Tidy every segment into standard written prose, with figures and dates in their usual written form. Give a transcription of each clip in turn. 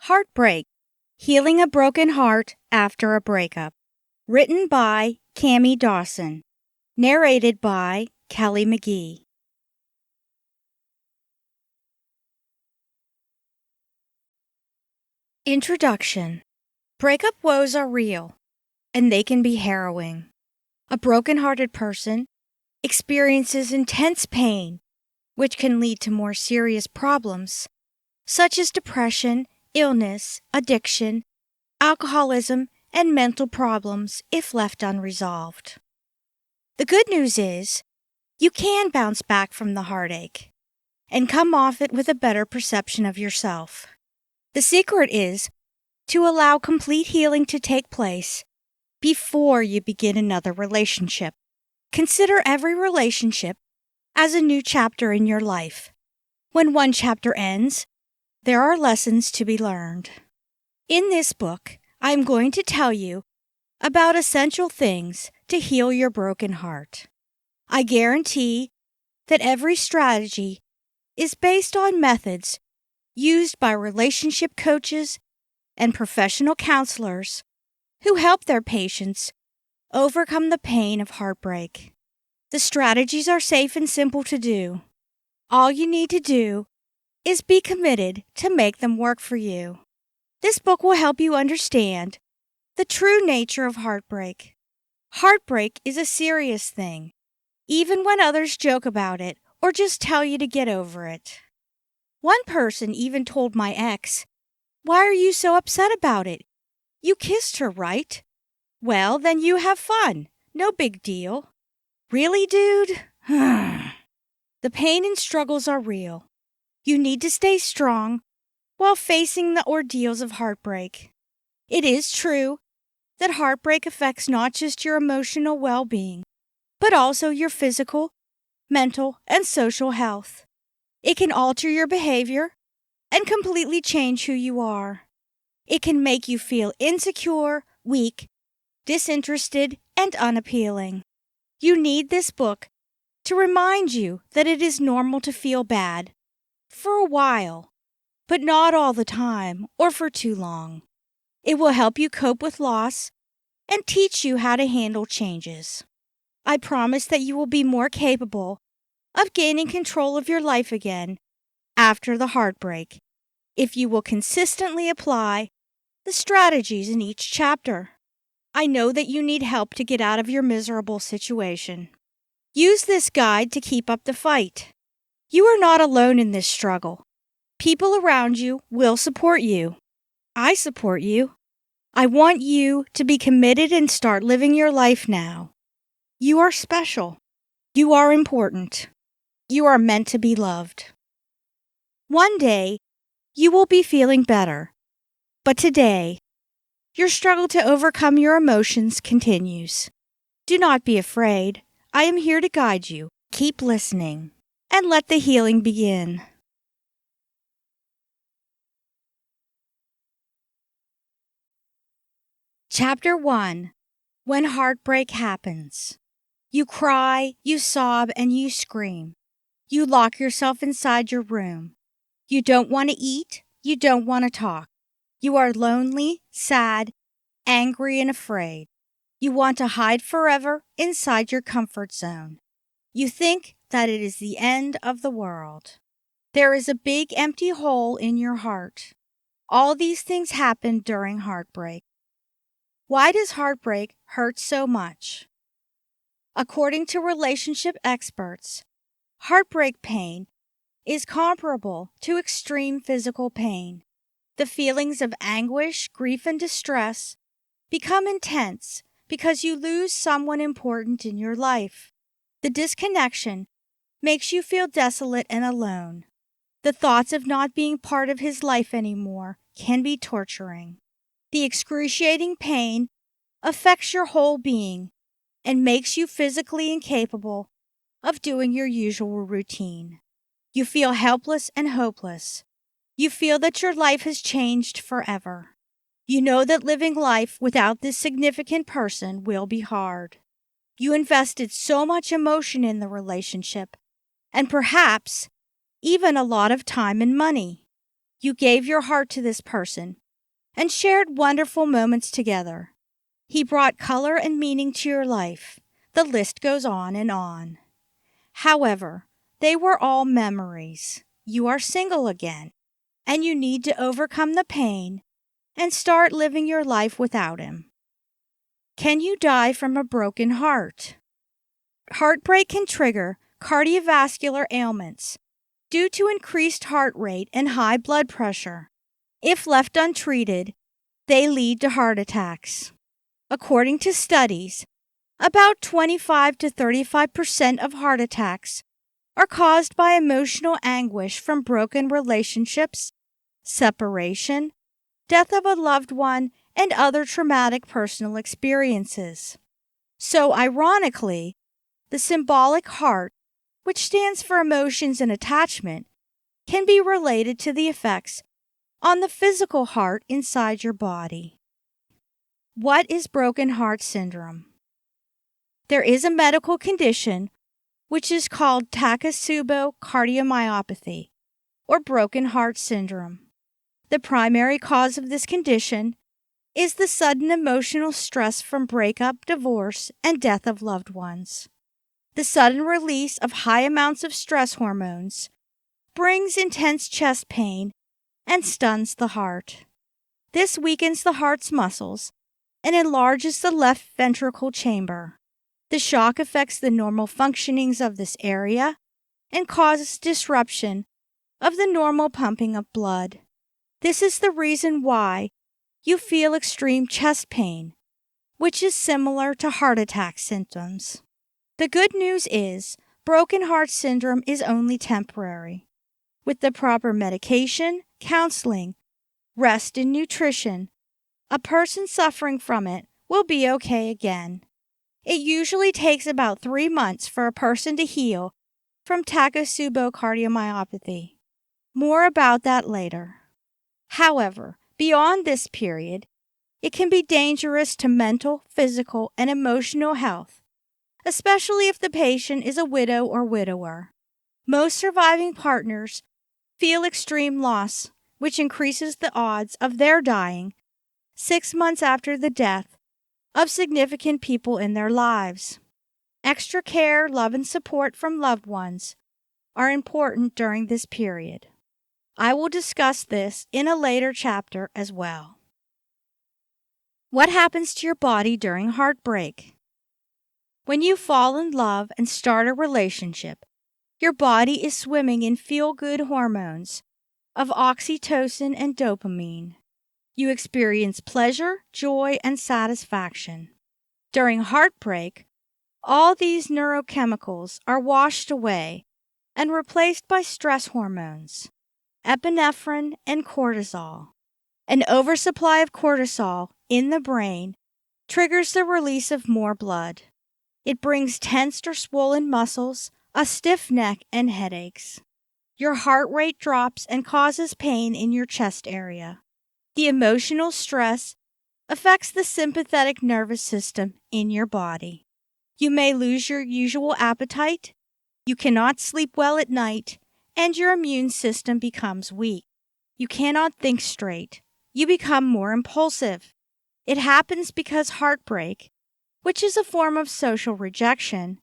Heartbreak: Healing a Broken Heart After a Breakup. Written by Cammie Dawson. Narrated by Kelly McGee. Introduction. Breakup woes are real, and they can be harrowing. A broken-hearted person experiences intense pain, which can lead to more serious problems, such as depression, illness, addiction, alcoholism, and mental problems if left unresolved. The good news is, you can bounce back from the heartache and come off it with a better perception of yourself. The secret is to allow complete healing to take place before you begin another relationship. Consider every relationship as a new chapter in your life. When one chapter ends, there are lessons to be learned. In this book, I am going to tell you about essential things to heal your broken heart. I guarantee that every strategy is based on methods used by relationship coaches and professional counselors who help their patients overcome the pain of heartbreak. The strategies are safe and simple to do. All you need to do is be committed to make them work for you. This book will help you understand the true nature of heartbreak. Heartbreak is a serious thing, even when others joke about it or just tell you to get over it. One person even told my ex, "Why are you so upset about it? You kissed her, right? Well, then you have fun. No big deal." Really, dude? The pain and struggles are real. You need to stay strong while facing the ordeals of heartbreak. It is true that heartbreak affects not just your emotional well-being, but also your physical, mental, and social health. It can alter your behavior and completely change who you are. It can make you feel insecure, weak, disinterested, and unappealing. You need this book to remind you that it is normal to feel bad for a while, but not all the time or for too long. It will help you cope with loss and teach you how to handle changes. I promise that you will be more capable of gaining control of your life again after the heartbreak if you will consistently apply the strategies in each chapter. I know that you need help to get out of your miserable situation. Use this guide to keep up the fight. You are not alone in this struggle. People around you will support you. I support you. I want you to be committed and start living your life now. You are special. You are important. You are meant to be loved. One day, you will be feeling better. But today, your struggle to overcome your emotions continues. Do not be afraid. I am here to guide you. Keep listening and let the healing begin. Chapter 1. When Heartbreak Happens. You cry, you sob, and you scream. You lock yourself inside your room. You don't want to eat. You don't want to talk. You are lonely, sad, angry, and afraid. You want to hide forever inside your comfort zone. You think that it is the end of the world. There is a big empty hole in your heart. All these things happen during heartbreak. Why does heartbreak hurt so much? According to relationship experts, heartbreak pain is comparable to extreme physical pain. The feelings of anguish, grief, and distress become intense because you lose someone important in your life. The disconnection makes you feel desolate and alone. The thoughts of not being part of his life anymore can be torturing. The excruciating pain affects your whole being and makes you physically incapable of doing your usual routine. You feel helpless and hopeless. You feel that your life has changed forever. You know that living life without this significant person will be hard. You invested so much emotion in the relationship, and perhaps even a lot of time and money. You gave your heart to this person and shared wonderful moments together. He brought color and meaning to your life. The list goes on and on. However, they were all memories. You are single again, and you need to overcome the pain and start living your life without him. Can you die from a broken heart? Heartbreak can trigger cardiovascular ailments due to increased heart rate and high blood pressure. If left untreated, they lead to heart attacks. According to studies, about 25 to 35% of heart attacks are caused by emotional anguish from broken relationships, separation, death of a loved one, and other traumatic personal experiences. So, ironically, the symbolic heart, which stands for emotions and attachment, can be related to the effects on the physical heart inside your body. What is broken heart syndrome? There is a medical condition which is called Takotsubo cardiomyopathy, or broken heart syndrome. The primary cause of this condition is the sudden emotional stress from breakup, divorce, and death of loved ones. The sudden release of high amounts of stress hormones brings intense chest pain and stuns the heart. This weakens the heart's muscles and enlarges the left ventricle chamber. The shock affects the normal functionings of this area and causes disruption of the normal pumping of blood. This is the reason why you feel extreme chest pain, which is similar to heart attack symptoms. The good news is, broken heart syndrome is only temporary. With the proper medication, counseling, rest, and nutrition, a person suffering from it will be okay again. It usually takes about 3 months for a person to heal from Takotsubo cardiomyopathy. More about that later. However, beyond this period, it can be dangerous to mental, physical, and emotional health, especially if the patient is a widow or widower. Most surviving partners feel extreme loss, which increases the odds of their dying 6 months after the death of significant people in their lives. Extra care, love, and support from loved ones are important during this period. I will discuss this in a later chapter as well. What happens to your body during heartbreak? When you fall in love and start a relationship, your body is swimming in feel-good hormones of oxytocin and dopamine. You experience pleasure, joy, and satisfaction. During heartbreak, all these neurochemicals are washed away and replaced by stress hormones, epinephrine and cortisol. An oversupply of cortisol in the brain triggers the release of more blood. It brings tensed or swollen muscles, a stiff neck, and headaches. Your heart rate drops and causes pain in your chest area. The emotional stress affects the sympathetic nervous system in your body. You may lose your usual appetite, you cannot sleep well at night, and your immune system becomes weak. You cannot think straight. You become more impulsive. It happens because heartbreak, which is a form of social rejection,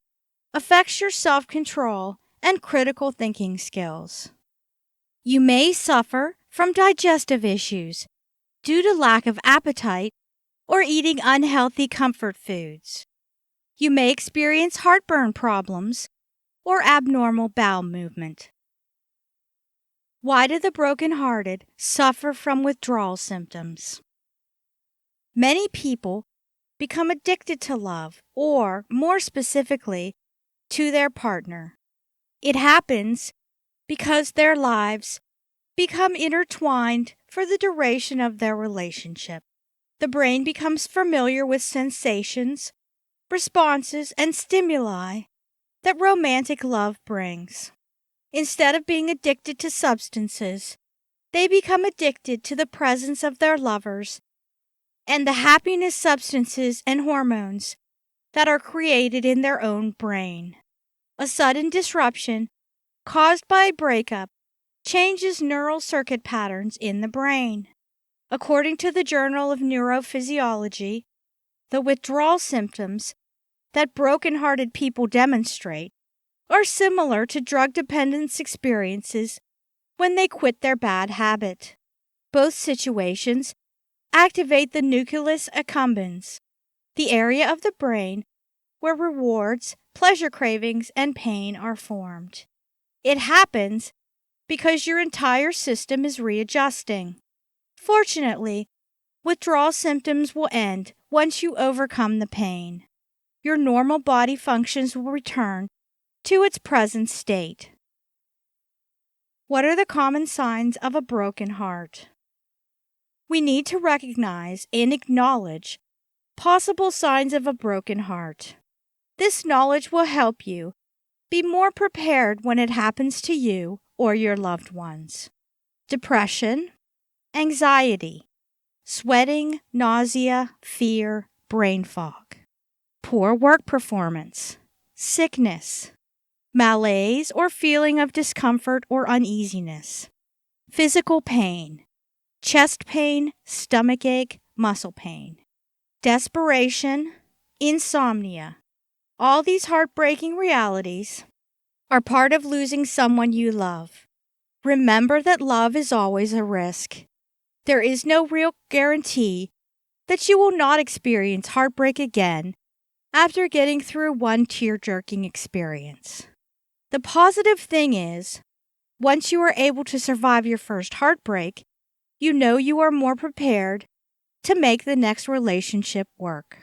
affects your self-control and critical thinking skills. You may suffer from digestive issues due to lack of appetite or eating unhealthy comfort foods. You may experience heartburn problems or abnormal bowel movement. Why do the brokenhearted suffer from withdrawal symptoms? Many people become addicted to love, or more specifically, to their partner. It happens because their lives become intertwined for the duration of their relationship. The brain becomes familiar with sensations, responses, and stimuli that romantic love brings. Instead of being addicted to substances, they become addicted to the presence of their lovers and the happiness substances and hormones that are created in their own brain. A sudden disruption caused by a breakup changes neural circuit patterns in the brain. According to the Journal of Neurophysiology, the withdrawal symptoms that broken-hearted people demonstrate are similar to drug dependence experiences when they quit their bad habit. Both situations activate the nucleus accumbens, the area of the brain where rewards, pleasure cravings, and pain are formed. It happens because your entire system is readjusting. Fortunately, withdrawal symptoms will end once you overcome the pain. Your normal body functions will return to its present state. What are the common signs of a broken heart? We need to recognize and acknowledge possible signs of a broken heart. This knowledge will help you be more prepared when it happens to you or your loved ones. Depression, anxiety, sweating, nausea, fear, brain fog, poor work performance, sickness, malaise or feeling of discomfort or uneasiness, physical pain, chest pain, stomach ache, muscle pain, desperation, insomnia. All these heartbreaking realities are part of losing someone you love. Remember that love is always a risk. There is no real guarantee that you will not experience heartbreak again after getting through one tear-jerking experience. The positive thing is, once you are able to survive your first heartbreak, you know you are more prepared to make the next relationship work.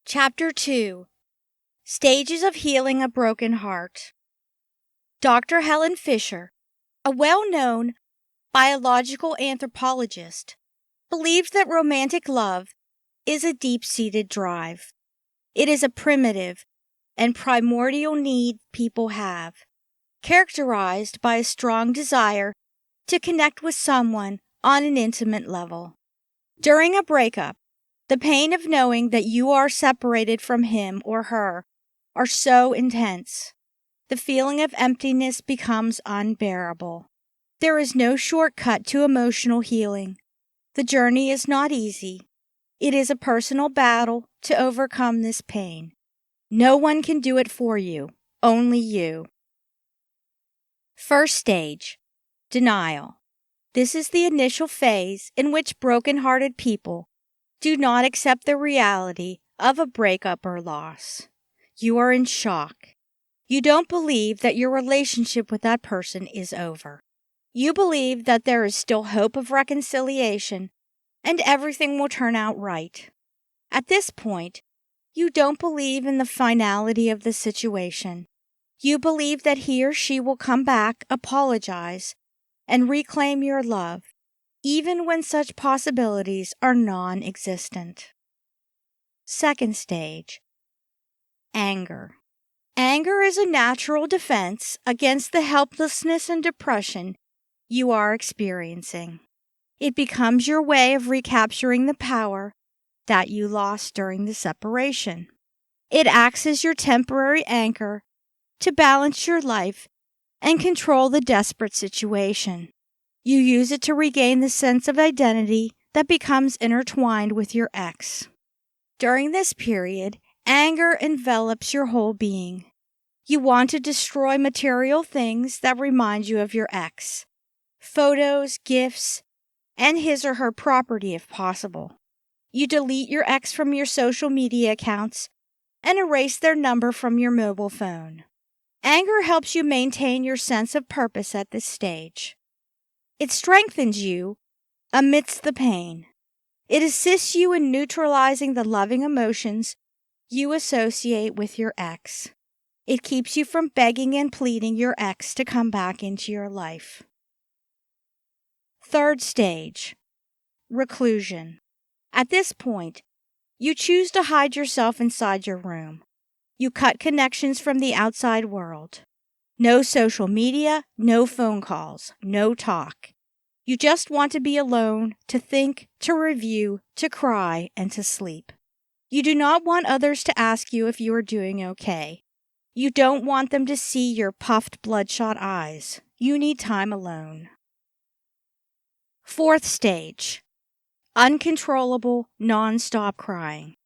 Chapter 2. Stages of Healing a Broken Heart. Dr. Helen Fisher, a well-known biological anthropologist, believes that romantic love is a deep-seated drive. It is a primitive and primordial need people have, characterized by a strong desire to connect with someone on an intimate level. During a breakup, the pain of knowing that you are separated from him or her are so intense. The feeling of emptiness becomes unbearable. There is no shortcut to emotional healing. The journey is not easy. It is a personal battle to overcome this pain. No one can do it for you, only you. First stage, denial. This is the initial phase in which broken-hearted people do not accept the reality of a breakup or loss. You are in shock. You don't believe that your relationship with that person is over. You believe that there is still hope of reconciliation and everything will turn out right. At this point, you don't believe in the finality of the situation. You believe that he or she will come back, apologize, and reclaim your love, even when such possibilities are non-existent. Second stage, anger. Anger is a natural defense against the helplessness and depression you are experiencing. It becomes your way of recapturing the power that you lost during the separation. It acts as your temporary anchor to balance your life and control the desperate situation. You use it to regain the sense of identity that becomes intertwined with your ex. During this period, anger envelops your whole being. You want to destroy material things that remind you of your ex. Photos, gifts, and his or her property if possible. You delete your ex from your social media accounts and erase their number from your mobile phone. Anger helps you maintain your sense of purpose at this stage. It strengthens you amidst the pain. It assists you in neutralizing the loving emotions you associate with your ex. It keeps you from begging and pleading your ex to come back into your life. Third stage, reclusion. At this point, you choose to hide yourself inside your room. You cut connections from the outside world. No social media, no phone calls, no talk. You just want to be alone, to think, to review, to cry, and to sleep. You do not want others to ask you if you are doing okay. You don't want them to see your puffed, bloodshot eyes. You need time alone. Fourth stage, uncontrollable, non-stop crying.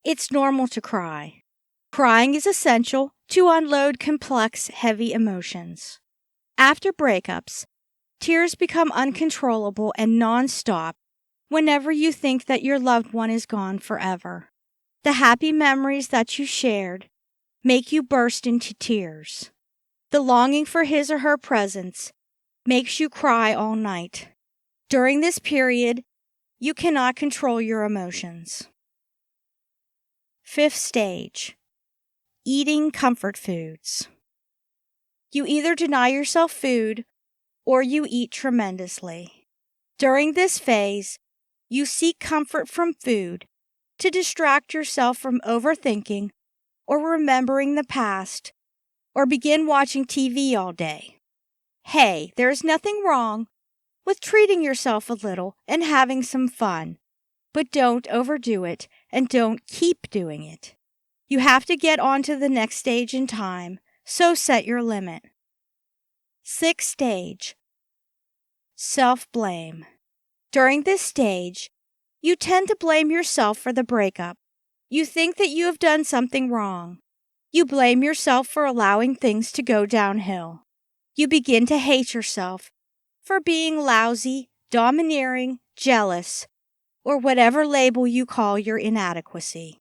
It's normal to cry. Crying is essential to unload complex, heavy emotions. After breakups, tears become uncontrollable and non-stop whenever you think that your loved one is gone forever. The happy memories that you shared make you burst into tears. The longing for his or her presence makes you cry all night. During this period, you cannot control your emotions. Fifth stage, eating comfort foods. You either deny yourself food or you eat tremendously. During this phase, you seek comfort from food to distract yourself from overthinking or remembering the past, or begin watching TV all day. Hey, there's nothing wrong with treating yourself a little and having some fun, but don't overdo it and don't keep doing it. You have to get on to the next stage in time, so set your limit. Sixth stage, self-blame. During this stage, you tend to blame yourself for the breakup. You think that you have done something wrong. You blame yourself for allowing things to go downhill. You begin to hate yourself for being lousy, domineering, jealous, or whatever label you call your inadequacy.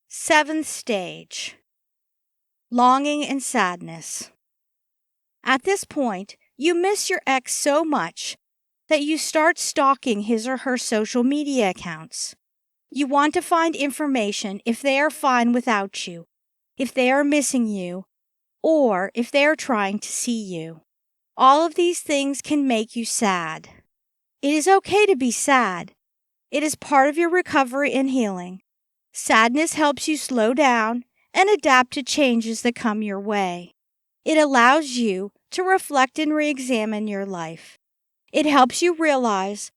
Seventh stage, longing and sadness. At this point, you miss your ex so much that you start stalking his or her social media accounts. You want to find information if they are fine without you, if they are missing you, or if they are trying to see you. All of these things can make you sad. It is okay to be sad. It is part of your recovery and healing. Sadness helps you slow down and adapt to changes that come your way. It allows you to reflect and re-examine your life. It helps you realize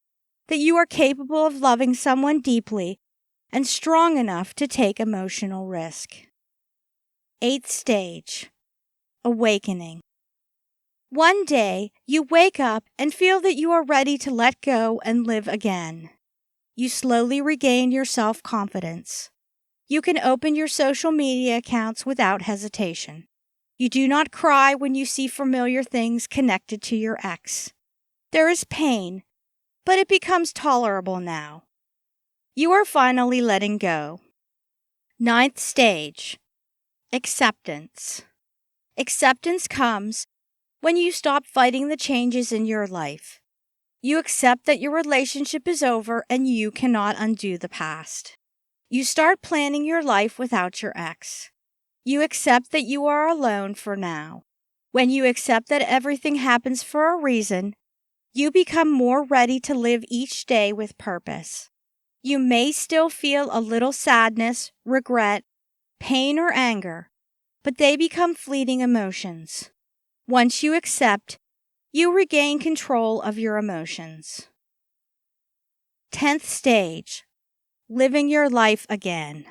that you are capable of loving someone deeply and strong enough to take emotional risk. Eighth stage, awakening. One day, you wake up and feel that you are ready to let go and live again. You slowly regain your self-confidence. You can open your social media accounts without hesitation. You do not cry when you see familiar things connected to your ex. There is pain, but it becomes tolerable now. You are finally letting go. Ninth stage, acceptance. Acceptance comes when you stop fighting the changes in your life. You accept that your relationship is over and you cannot undo the past. You start planning your life without your ex. You accept that you are alone for now. When you accept that everything happens for a reason, you become more ready to live each day with purpose. You may still feel a little sadness, regret, pain, or anger, but they become fleeting emotions. Once you accept, you regain control of your emotions. 10th stage, living your life again.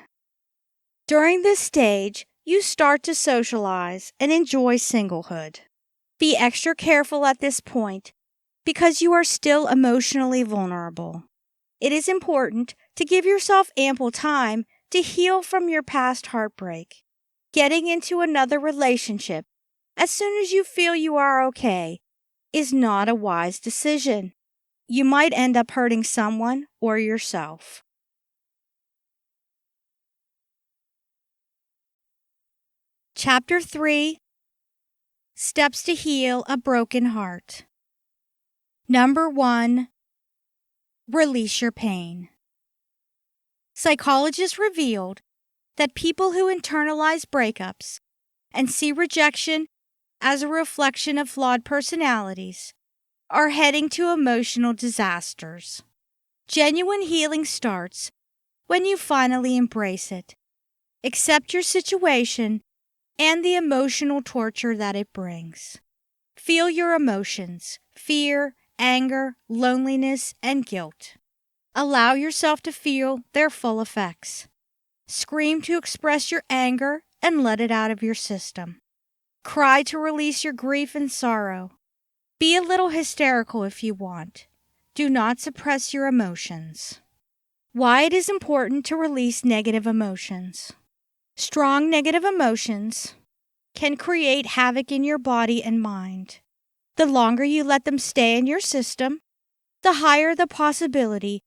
During this stage, you start to socialize and enjoy singlehood. Be extra careful at this point because you are still emotionally vulnerable. It is important to give yourself ample time to heal from your past heartbreak. Getting into another relationship as soon as you feel you are okay is not a wise decision. You might end up hurting someone or yourself. Chapter 3, Steps to Heal a Broken Heart. Number 1, release your pain. Psychologists revealed that people who internalize breakups and see rejection as a reflection of flawed personalities are heading to emotional disasters. Genuine healing starts when you finally embrace it, accept your situation and the emotional torture that it brings. Feel your emotions, fear, anger, loneliness, and guilt. Allow yourself to feel their full effects. Scream to express your anger and let it out of your system. Cry to release your grief and sorrow. Be a little hysterical if you want. Do not suppress your emotions. Why it is important to release negative emotions. Strong negative emotions can create havoc in your body and mind. The longer you let them stay in your system, the higher the possibility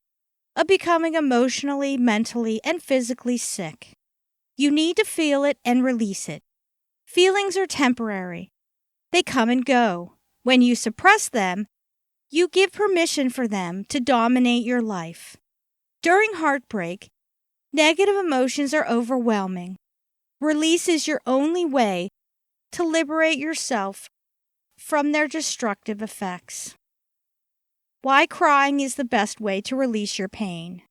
of becoming emotionally, mentally, and physically sick. You need to feel it and release it. Feelings are temporary. They come and go. When you suppress them, you give permission for them to dominate your life. During heartbreak, negative emotions are overwhelming. Release is your only way to liberate yourself from their destructive effects. Why crying is the best way to release your pain.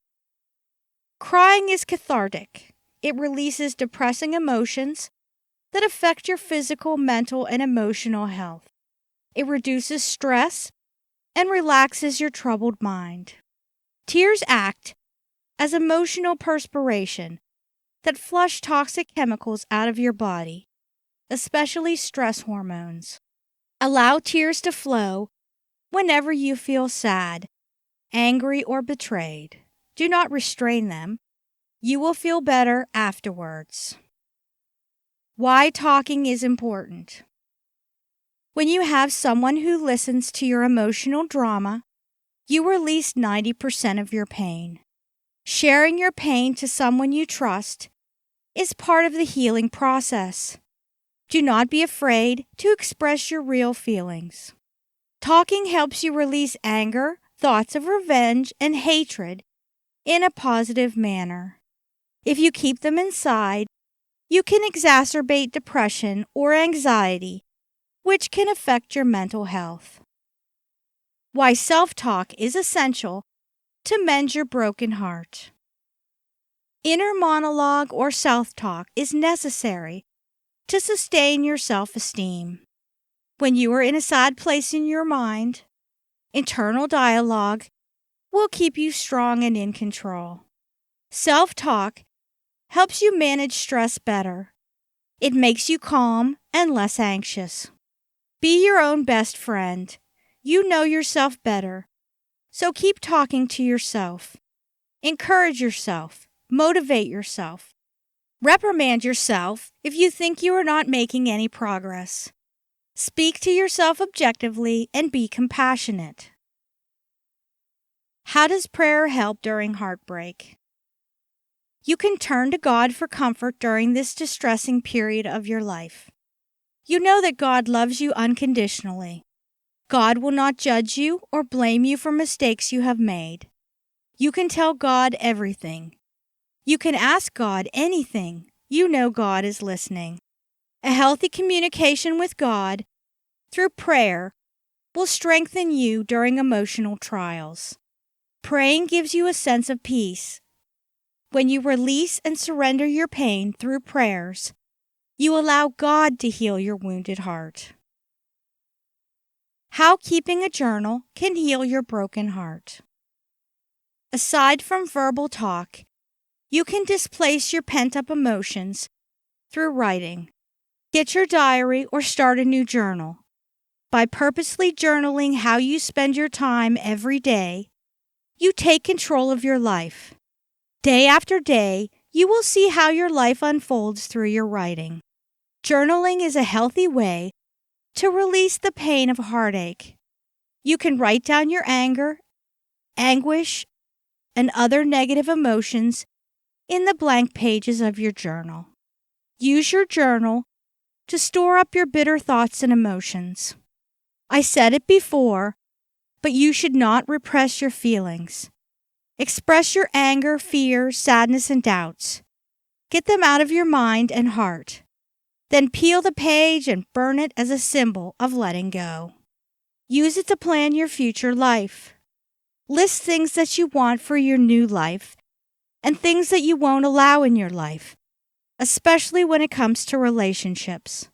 Crying is cathartic. It releases depressing emotions that affect your physical, mental, and emotional health. It reduces stress and relaxes your troubled mind. Tears act as emotional perspiration that flush toxic chemicals out of your body, especially stress hormones. Allow tears to flow whenever you feel sad, angry, or betrayed. Do not restrain them. You will feel better afterwards. Why talking is important. When you have someone who listens to your emotional drama, you release 90% of your pain. Sharing your pain to someone you trust is part of the healing process. Do not be afraid to express your real feelings. Talking helps you release anger, thoughts of revenge, and hatred in a positive manner. If you keep them inside, you can exacerbate depression or anxiety, which can affect your mental health. Why self-talk is essential to mend your broken heart. Inner monologue or self-talk is necessary to sustain your self-esteem. When you are in a sad place in your mind, internal dialogue will keep you strong and in control. Self-talk helps you manage stress better. It makes you calm and less anxious. Be your own best friend. You know yourself better, so keep talking to yourself. Encourage yourself. Motivate yourself. Reprimand yourself if you think you are not making any progress. Speak to yourself objectively and be compassionate. How does prayer help during heartbreak? You can turn to God for comfort during this distressing period of your life. You know that God loves you unconditionally. God will not judge you or blame you for mistakes you have made. You can tell God everything. You can ask God anything. You know God is listening. A healthy communication with God through prayer will strengthen you during emotional trials. Praying gives you a sense of peace. When you release and surrender your pain through prayers, you allow God to heal your wounded heart. How keeping a journal can heal your broken heart. Aside from verbal talk, you can displace your pent-up emotions through writing. Get your diary or start a new journal. By purposely journaling how you spend your time every day, you take control of your life. Day after day, you will see how your life unfolds through your writing. Journaling is a healthy way to release the pain of heartache. You can write down your anger, anguish, and other negative emotions in the blank pages of your journal. Use your journal to store up your bitter thoughts and emotions. I said it before, but you should not repress your feelings. Express your anger, fear, sadness, and doubts. Get them out of your mind and heart. Then peel the page and burn it as a symbol of letting go. Use it to plan your future life. List things that you want for your new life and things that you won't allow in your life, especially when it comes to relationships.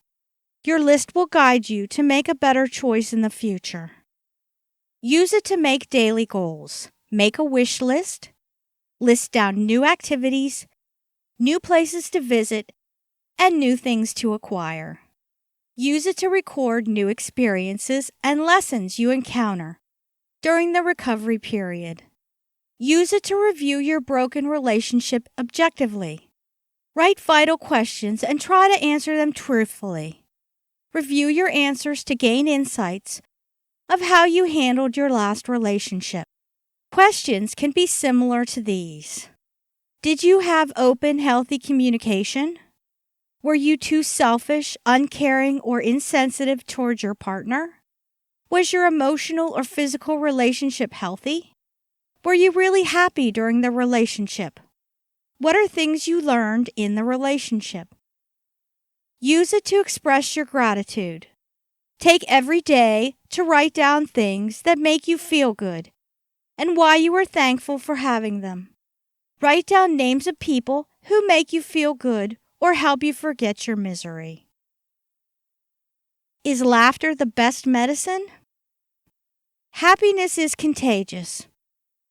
Your list will guide you to make a better choice in the future. Use it to make daily goals. Make a wish list. List down new activities, new places to visit, and new things to acquire. Use it to record new experiences and lessons you encounter during the recovery period. Use it to review your broken relationship objectively. Write vital questions and try to answer them truthfully. Review your answers to gain insights of how you handled your last relationship. Questions can be similar to these. Did you have open, healthy communication? Were you too selfish, uncaring, or insensitive towards your partner? Was your emotional or physical relationship healthy? Were you really happy during the relationship? What are things you learned in the relationship? Use it to express your gratitude. Take every day to write down things that make you feel good and why you are thankful for having them. Write down names of people who make you feel good or help you forget your misery. Is laughter the best medicine? Happiness is contagious.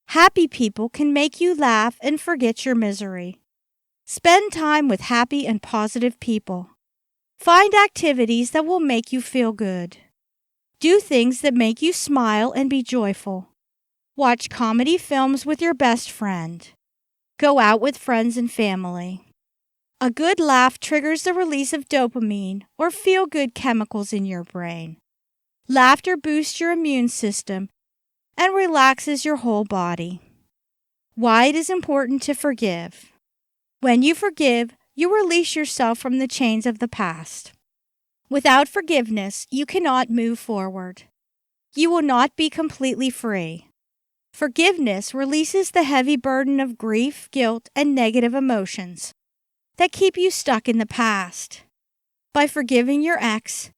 Happy people can make you laugh and forget your misery. Spend time with happy and positive people. Find activities that will make you feel good. Do things that make you smile and be joyful. Watch comedy films with your best friend. Go out with friends and family. A good laugh triggers the release of dopamine or feel-good chemicals in your brain. Laughter boosts your immune system and relaxes your whole body. Why it is important to forgive. When you forgive, you release yourself from the chains of the past. Without forgiveness, you cannot move forward. You will not be completely free. Forgiveness releases the heavy burden of grief, guilt, and negative emotions that keep you stuck in the past. By forgiving your ex,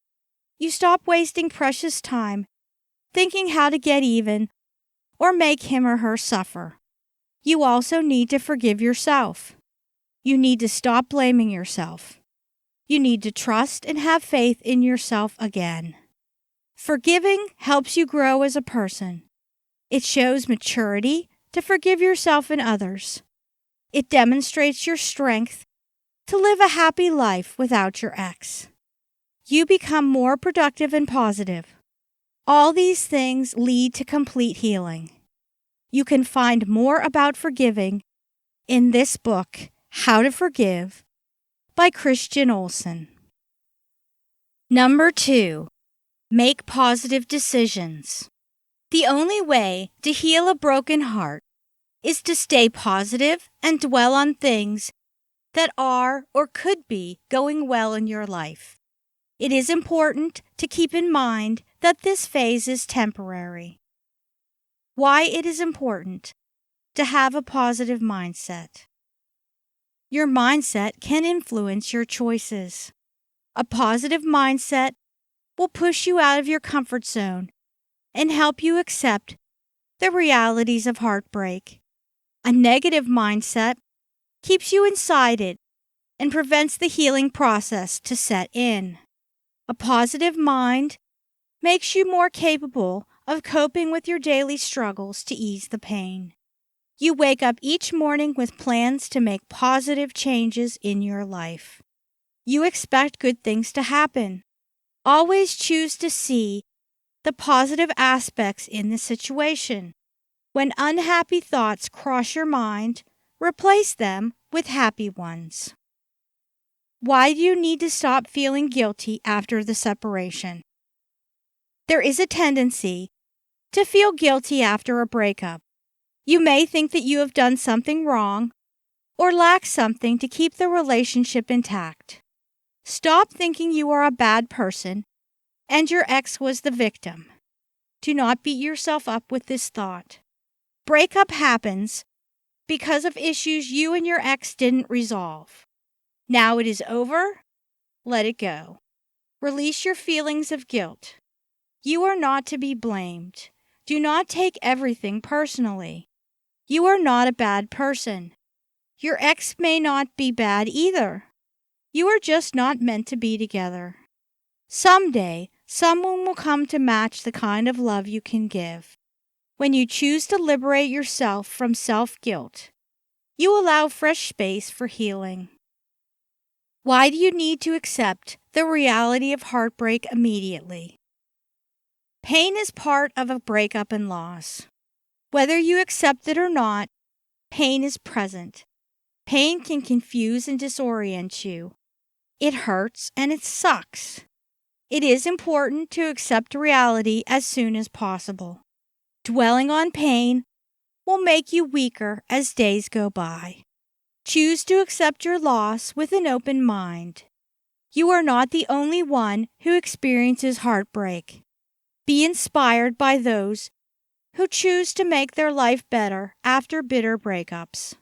you stop wasting precious time thinking how to get even or make him or her suffer. You also need to forgive yourself. You need to stop blaming yourself. You need to trust and have faith in yourself again. Forgiving helps you grow as a person. It shows maturity to forgive yourself and others. It demonstrates your strength to live a happy life without your ex. You become more productive and positive. All these things lead to complete healing. You can find more about forgiving in this book, How to Forgive, by Christian Olsen. Number 2, make positive decisions. The only way to heal a broken heart is to stay positive and dwell on things that are or could be going well in your life. It is important to keep in mind that this phase is temporary. Why it is important to have a positive mindset. Your mindset can influence your choices. A positive mindset will push you out of your comfort zone and help you accept the realities of heartbreak. A negative mindset keeps you inside it and prevents the healing process to set in. A positive mind makes you more capable of coping with your daily struggles to ease the pain. You wake up each morning with plans to make positive changes in your life. You expect good things to happen. Always choose to see the positive aspects in the situation. When unhappy thoughts cross your mind, replace them with happy ones. Why do you need to stop feeling guilty after the separation? There is a tendency to feel guilty after a breakup. You may think that you have done something wrong or lack something to keep the relationship intact. Stop thinking you are a bad person and your ex was the victim. Do not beat yourself up with this thought. Breakup happens because of issues you and your ex didn't resolve. Now it is over. Let it go. Release your feelings of guilt. You are not to be blamed. Do not take everything personally. You are not a bad person. Your ex may not be bad either. You are just not meant to be together. Someday, someone will come to match the kind of love you can give. When you choose to liberate yourself from self-guilt, you allow fresh space for healing. Why do you need to accept the reality of heartbreak immediately? Pain is part of a breakup and loss. Whether you accept it or not, pain is present. Pain can confuse and disorient you. It hurts and it sucks. It is important to accept reality as soon as possible. Dwelling on pain will make you weaker as days go by. Choose to accept your loss with an open mind. You are not the only one who experiences heartbreak. Be inspired by those who choose to make their life better after bitter breakups.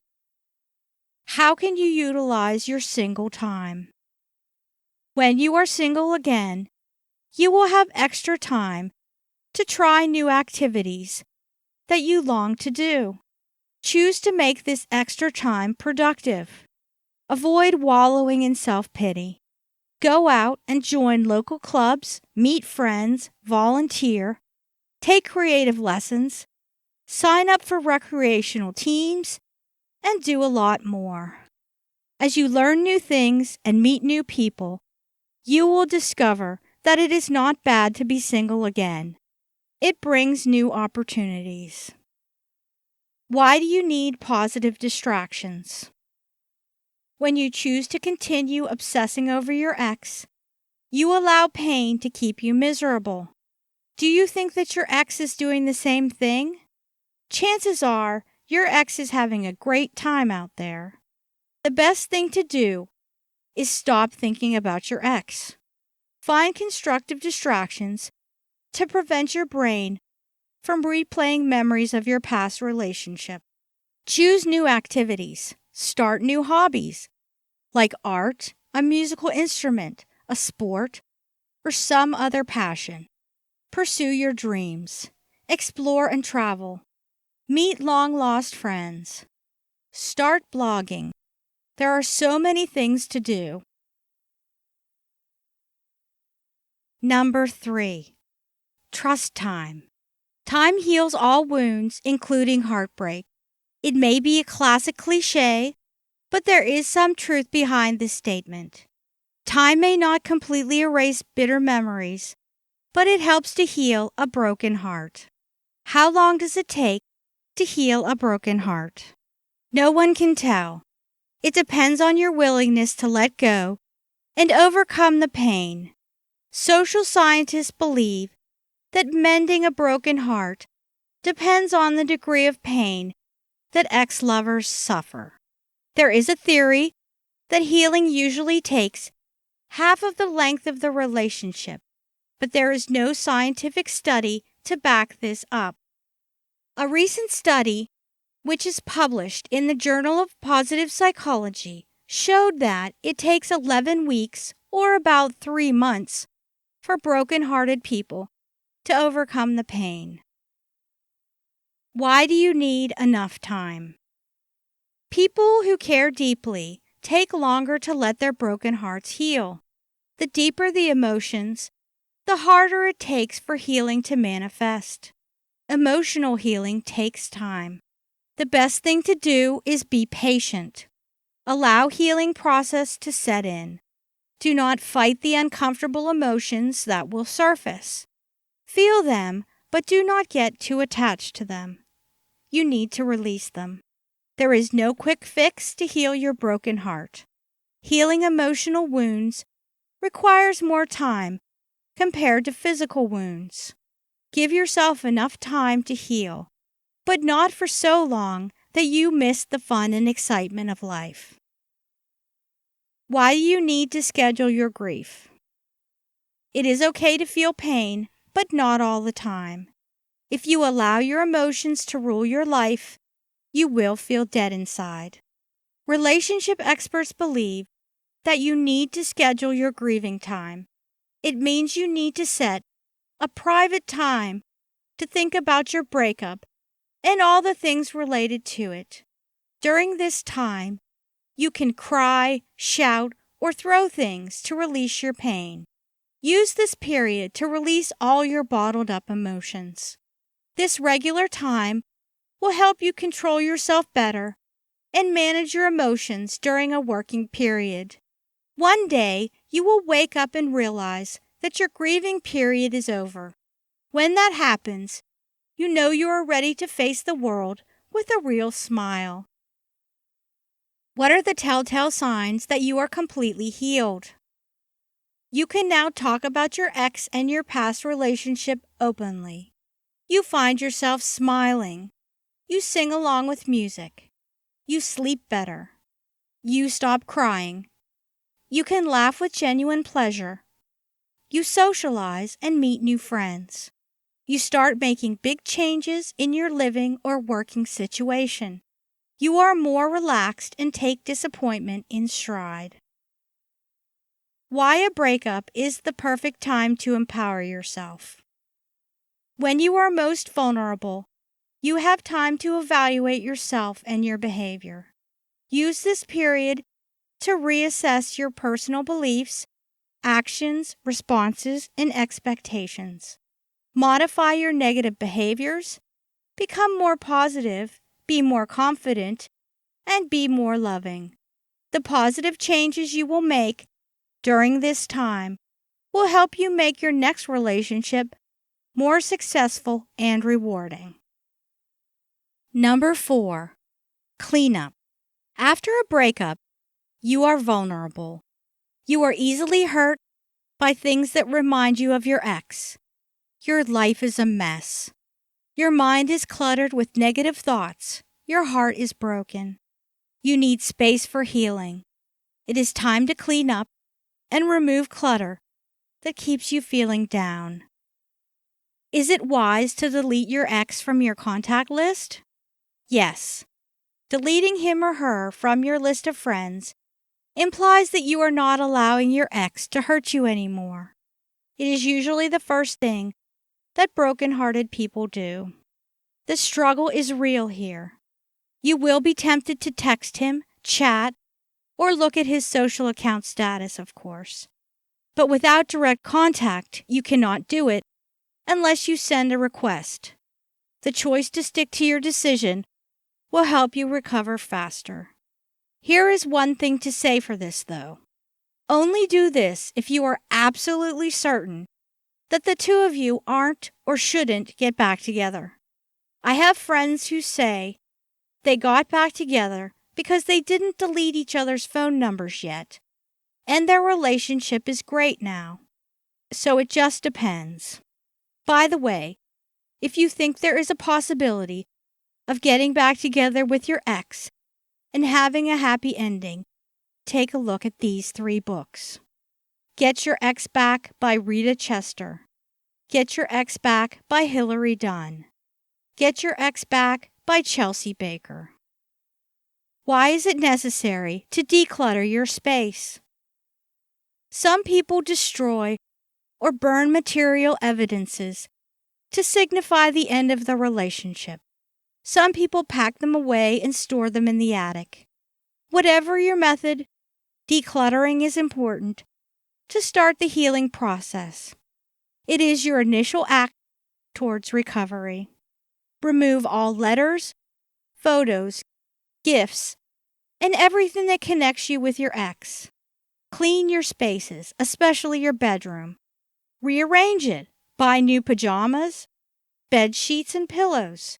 How can you utilize your single time? When you are single again, you will have extra time to try new activities that you long to do. Choose to make this extra time productive. Avoid wallowing in self-pity. Go out and join local clubs, meet friends, volunteer, take creative lessons, sign up for recreational teams, and do a lot more. As you learn new things and meet new people, you will discover that it is not bad to be single again. It brings new opportunities. Why do you need positive distractions? When you choose to continue obsessing over your ex, you allow pain to keep you miserable. Do you think that your ex is doing the same thing? Chances are your ex is having a great time out there. The best thing to do is stop thinking about your ex. Find constructive distractions to prevent your brain from replaying memories of your past relationship. Choose new activities. Start new hobbies, like art, a musical instrument, a sport, or some other passion. Pursue your dreams. Explore and travel. Meet long-lost friends. Start blogging. There are so many things to do. Number 3. Trust time. Time heals all wounds, including heartbreak. It may be a classic cliche, but there is some truth behind this statement. Time may not completely erase bitter memories, but it helps to heal a broken heart. How long does it take to heal a broken heart? No one can tell. It depends on your willingness to let go and overcome the pain. Social scientists believe that mending a broken heart depends on the degree of pain that ex-lovers suffer. There is a theory that healing usually takes half of the length of the relationship, but there is no scientific study to back this up. A recent study, which is published in the Journal of Positive Psychology, showed that it takes 11 weeks, or about 3 months, for broken-hearted people to overcome the pain. Why do you need enough time? People who care deeply take longer to let their broken hearts heal. The deeper the emotions, the harder it takes for healing to manifest. Emotional healing takes time. The best thing to do is be patient. Allow healing process to set in. Do not fight the uncomfortable emotions that will surface. Feel them, but do not get too attached to them. You need to release them. There is no quick fix to heal your broken heart. Healing emotional wounds requires more time compared to physical wounds. Give yourself enough time to heal, but not for so long that you miss the fun and excitement of life. Why do you need to schedule your grief? It is okay to feel pain, but not all the time. If you allow your emotions to rule your life, you will feel dead inside. Relationship experts believe that you need to schedule your grieving time. It means you need to set a private time to think about your breakup and all the things related to it. During this time, you can cry, shout, or throw things to release your pain. Use this period to release all your bottled up emotions. This regular time will help you control yourself better and manage your emotions during a working period. One day, you will wake up and realize that your grieving period is over. When that happens, you know you are ready to face the world with a real smile. What are the telltale signs that you are completely healed? You can now talk about your ex and your past relationship openly. You find yourself smiling. You sing along with music. You sleep better. You stop crying. You can laugh with genuine pleasure. You socialize and meet new friends. You start making big changes in your living or working situation. You are more relaxed and take disappointment in stride. Why a breakup is the perfect time to empower yourself. When you are most vulnerable, you have time to evaluate yourself and your behavior. Use this period to reassess your personal beliefs, actions, responses, and expectations. Modify your negative behaviors, become more positive, be more confident, and be more loving. The positive changes you will make during this time will help you make your next relationship more successful and rewarding. Number 4. Cleanup. After a breakup, you are vulnerable. You are easily hurt by things that remind you of your ex. Your life is a mess. Your mind is cluttered with negative thoughts. Your heart is broken. You need space for healing. It is time to clean up and remove clutter that keeps you feeling down. Is it wise to delete your ex from your contact list? Yes. Deleting him or her from your list of friends implies that you are not allowing your ex to hurt you anymore. It is usually the first thing that broken-hearted people do. The struggle is real here. You will be tempted to text him, chat, or look at his social account status, of course. But without direct contact, you cannot do it unless you send a request. The choice to stick to your decision will help you recover faster. Here is one thing to say for this, though. Only do this if you are absolutely certain that the two of you aren't or shouldn't get back together. I have friends who say they got back together because they didn't delete each other's phone numbers yet, and their relationship is great now. So it just depends. By the way, if you think there is a possibility of getting back together with your ex and having a happy ending, take a look at these 3 books. Get Your Ex Back by Rita Chester. Get Your Ex Back by Hilary Dunn. Get Your Ex Back by Chelsea Baker. Why is it necessary to declutter your space? Some people destroy or burn material evidences to signify the end of the relationship. Some people pack them away and store them in the attic. Whatever your method, decluttering is important to start the healing process. It is your initial act towards recovery. Remove all letters, photos, gifts, and everything that connects you with your ex. Clean your spaces, especially your bedroom. Rearrange it. Buy new pajamas, bed sheets, and pillows.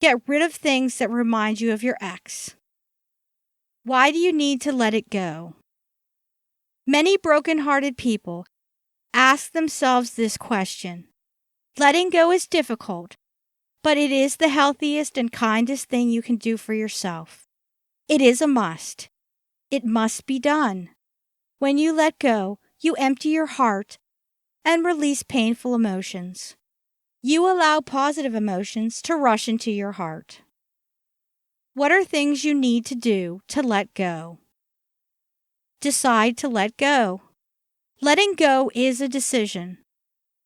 Get rid of things that remind you of your ex. Why do you need to let it go? Many broken-hearted people ask themselves this question. Letting go is difficult, but it is the healthiest and kindest thing you can do for yourself. It is a must. It must be done. When you let go, you empty your heart and release painful emotions. You allow positive emotions to rush into your heart. What are things you need to do to let go? Decide to let go. Letting go is a decision.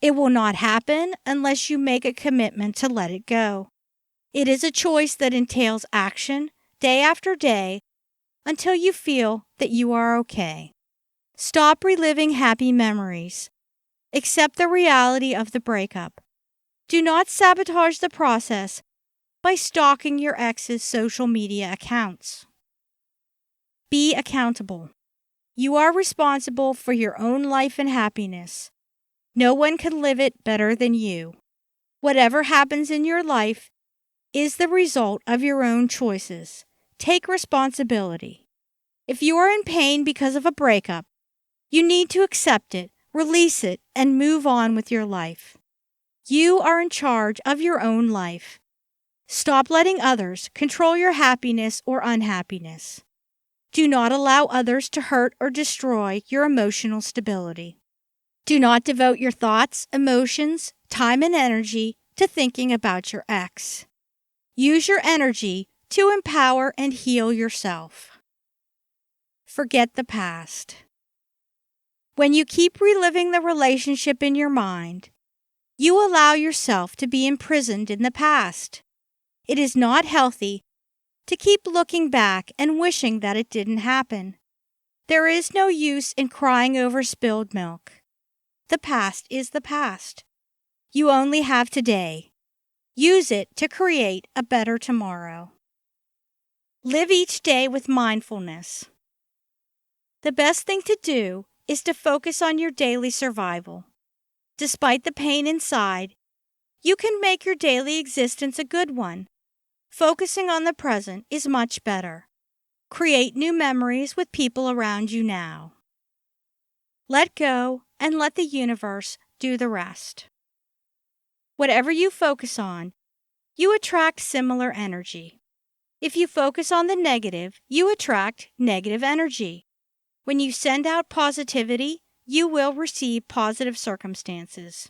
It will not happen unless you make a commitment to let it go. It is a choice that entails action day after day until you feel that you are okay. Stop reliving happy memories. Accept the reality of the breakup. Do not sabotage the process by stalking your ex's social media accounts. Be accountable. You are responsible for your own life and happiness. No one can live it better than you. Whatever happens in your life is the result of your own choices. Take responsibility. If you are in pain because of a breakup, you need to accept it, release it, and move on with your life. You are in charge of your own life. Stop letting others control your happiness or unhappiness. Do not allow others to hurt or destroy your emotional stability. Do not devote your thoughts, emotions, time, and energy to thinking about your ex. Use your energy to empower and heal yourself. Forget the past. When you keep reliving the relationship in your mind, you allow yourself to be imprisoned in the past. It is not healthy to keep looking back and wishing that it didn't happen. There is no use in crying over spilled milk. The past is the past. You only have today. Use it to create a better tomorrow. Live each day with mindfulness. The best thing to do is to focus on your daily survival. Despite the pain inside, you can make your daily existence a good one. Focusing on the present is much better. Create new memories with people around you now. Let go and let the universe do the rest. Whatever you focus on, you attract similar energy. If you focus on the negative, you attract negative energy. When you send out positivity, you will receive positive circumstances.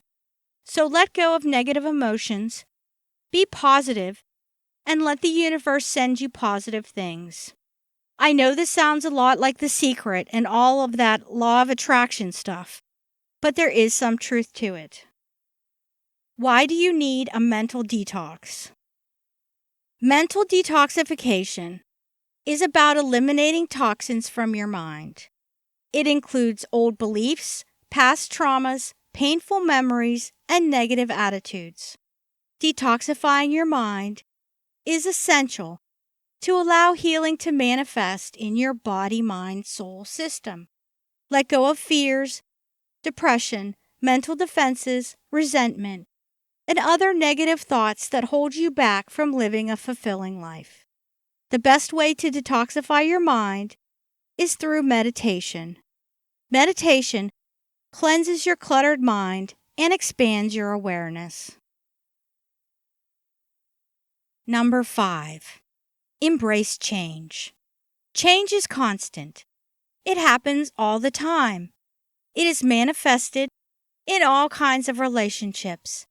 So let go of negative emotions, be positive, and let the universe send you positive things. I know this sounds a lot like The Secret and all of that law of attraction stuff, but there is some truth to it. Why do you need a mental detox? Mental detoxification is about eliminating toxins from your mind. It includes old beliefs, past traumas, painful memories, and negative attitudes. Detoxifying your mind is essential to allow healing to manifest in your body, mind, soul system. Let go of fears, depression, mental defenses, resentment, and other negative thoughts that hold you back from living a fulfilling life. The best way to detoxify your mind is through meditation. Meditation cleanses your cluttered mind and expands your awareness. Number 5. Embrace change. Change is constant. It happens all the time. It is manifested in all kinds of relationships.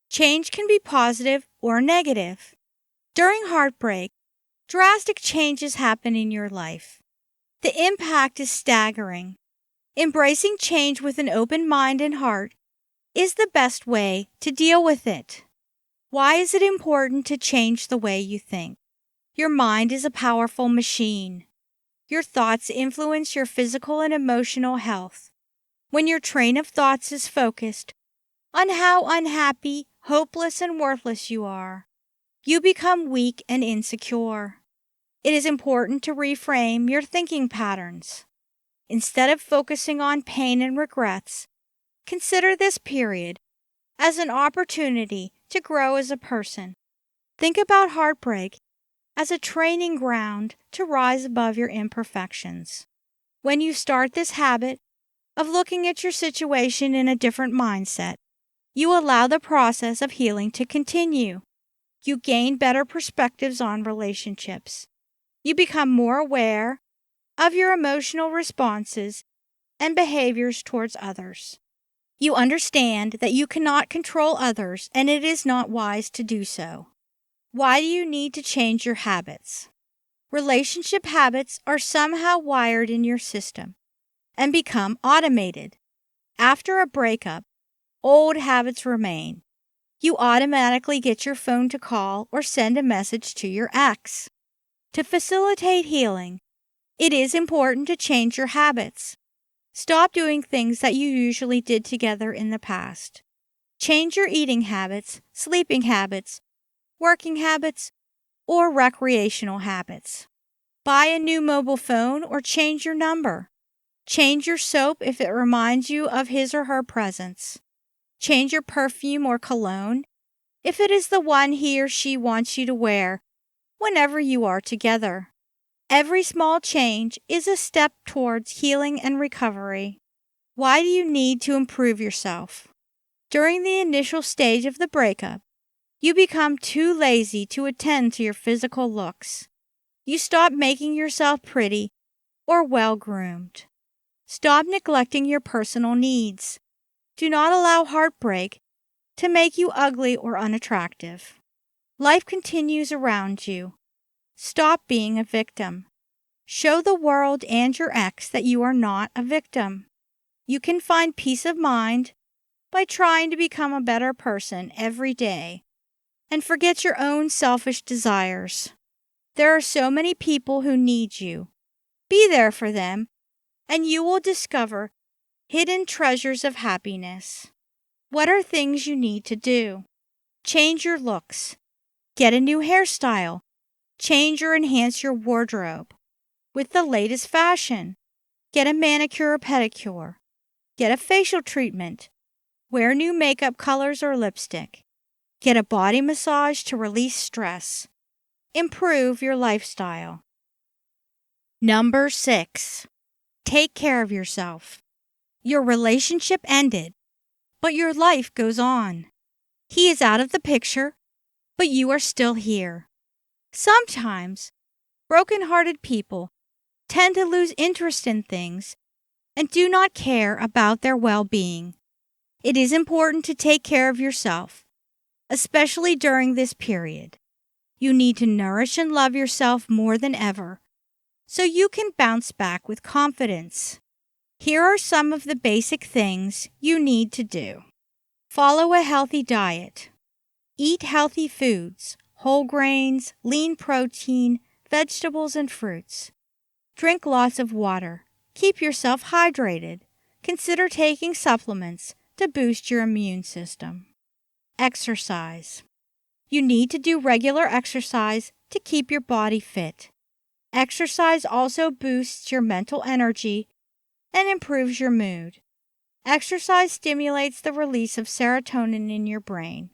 Change can be positive or negative. During heartbreak, drastic changes happen in your life. The impact is staggering. Embracing change with an open mind and heart is the best way to deal with it. Why is it important to change the way you think? Your mind is a powerful machine. Your thoughts influence your physical and emotional health. When your train of thoughts is focused on how unhappy, hopeless, and worthless you are, you become weak and insecure. It is important to reframe your thinking patterns. Instead of focusing on pain and regrets, consider this period as an opportunity to grow as a person. Think about heartbreak as a training ground to rise above your imperfections. When you start this habit of looking at your situation in a different mindset, you allow the process of healing to continue. You gain better perspectives on relationships. You become more aware of your emotional responses and behaviors towards others. You understand that you cannot control others and it is not wise to do so. Why do you need to change your habits? Relationship habits are somehow wired in your system and become automated. After a breakup, old habits remain. You automatically get your phone to call or send a message to your ex. To facilitate healing, it is important to change your habits. Stop doing things that you usually did together in the past. Change your eating habits, sleeping habits, working habits, or recreational habits. Buy a new mobile phone or change your number. Change your soap if it reminds you of his or her presence. Change your perfume or cologne if it is the one he or she wants you to wear whenever you are together. Every small change is a step towards healing and recovery. Why do you need to improve yourself? During the initial stage of the breakup, you become too lazy to attend to your physical looks. You stop making yourself pretty or well-groomed. Stop neglecting your personal needs. Do not allow heartbreak to make you ugly or unattractive. Life continues around you. Stop being a victim. Show the world and your ex that you are not a victim. You can find peace of mind by trying to become a better person every day and forget your own selfish desires. There are so many people who need you. Be there for them, and you will discover hidden treasures of happiness. What are things you need to do? Change your looks. Get a new hairstyle. Change or enhance your wardrobe with the latest fashion. Get a manicure or pedicure. Get a facial treatment. Wear new makeup colors or lipstick. Get a body massage to release stress. Improve your lifestyle. Number 6. Take care of yourself. Your relationship ended, but your life goes on. He is out of the picture, but you are still here. Sometimes, broken-hearted people tend to lose interest in things and do not care about their well-being. It is important to take care of yourself, especially during this period. You need to nourish and love yourself more than ever, so you can bounce back with confidence. Here are some of the basic things you need to do. Follow a healthy diet. Eat healthy foods, whole grains, lean protein, vegetables, and fruits. Drink lots of water. Keep yourself hydrated. Consider taking supplements to boost your immune system. Exercise. You need to do regular exercise to keep your body fit. Exercise also boosts your mental energy and improves your mood. Exercise stimulates the release of serotonin in your brain,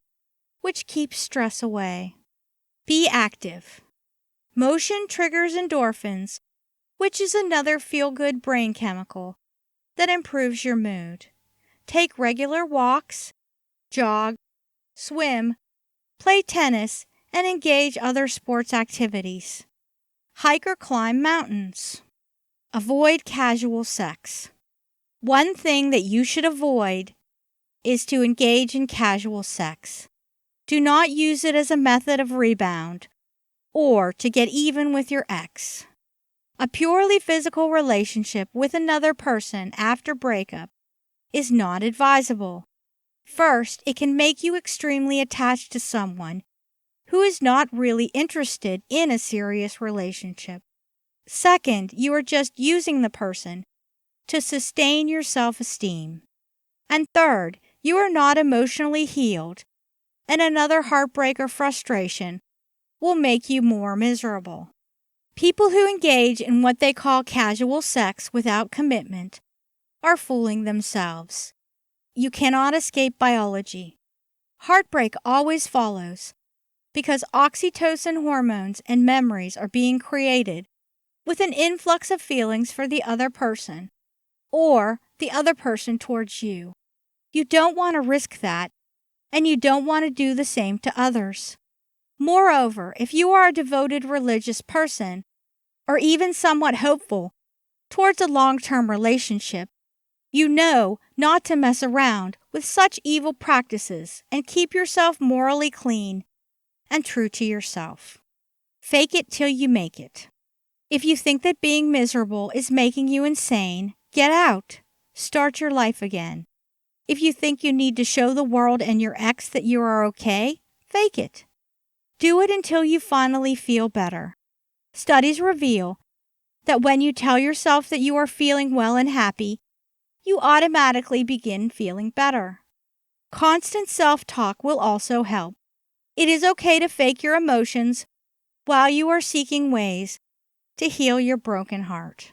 which keeps stress away. Be active. Motion triggers endorphins, which is another feel-good brain chemical that improves your mood. Take regular walks, jog, swim, play tennis, and engage other sports activities. Hike or climb mountains. Avoid casual sex. One thing that you should avoid is to engage in casual sex. Do not use it as a method of rebound or to get even with your ex. A purely physical relationship with another person after breakup is not advisable. First, it can make you extremely attached to someone who is not really interested in a serious relationship. Second, you are just using the person to sustain your self-esteem. And third, you are not emotionally healed, and another heartbreak or frustration will make you more miserable. People who engage in what they call casual sex without commitment are fooling themselves. You cannot escape biology. Heartbreak always follows because oxytocin hormones and memories are being created with an influx of feelings for the other person or the other person towards you. You don't want to risk that, and you don't want to do the same to others. Moreover, if you are a devoted religious person, or even somewhat hopeful towards a long-term relationship, you know not to mess around with such evil practices and keep yourself morally clean and true to yourself. Fake it till you make it. If you think that being miserable is making you insane, get out. Start your life again. If you think you need to show the world and your ex that you are okay, fake it. Do it until you finally feel better. Studies reveal that when you tell yourself that you are feeling well and happy, you automatically begin feeling better. Constant self-talk will also help. It is okay to fake your emotions while you are seeking ways to heal your broken heart.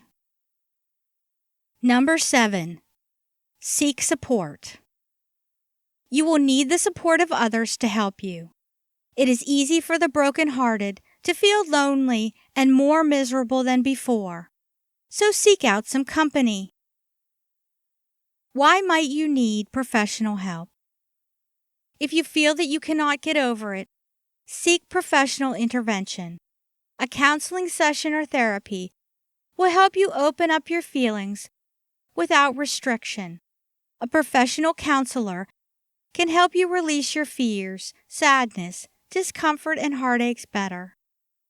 Number 7. Seek support. You will need the support of others to help you. It is easy for the brokenhearted to feel lonely and more miserable than before, so seek out some company. Why might you need professional help? If you feel that you cannot get over it, seek professional intervention. A counseling session or therapy will help you open up your feelings without restriction. A professional counselor can help you release your fears, sadness, discomfort, and heartaches better.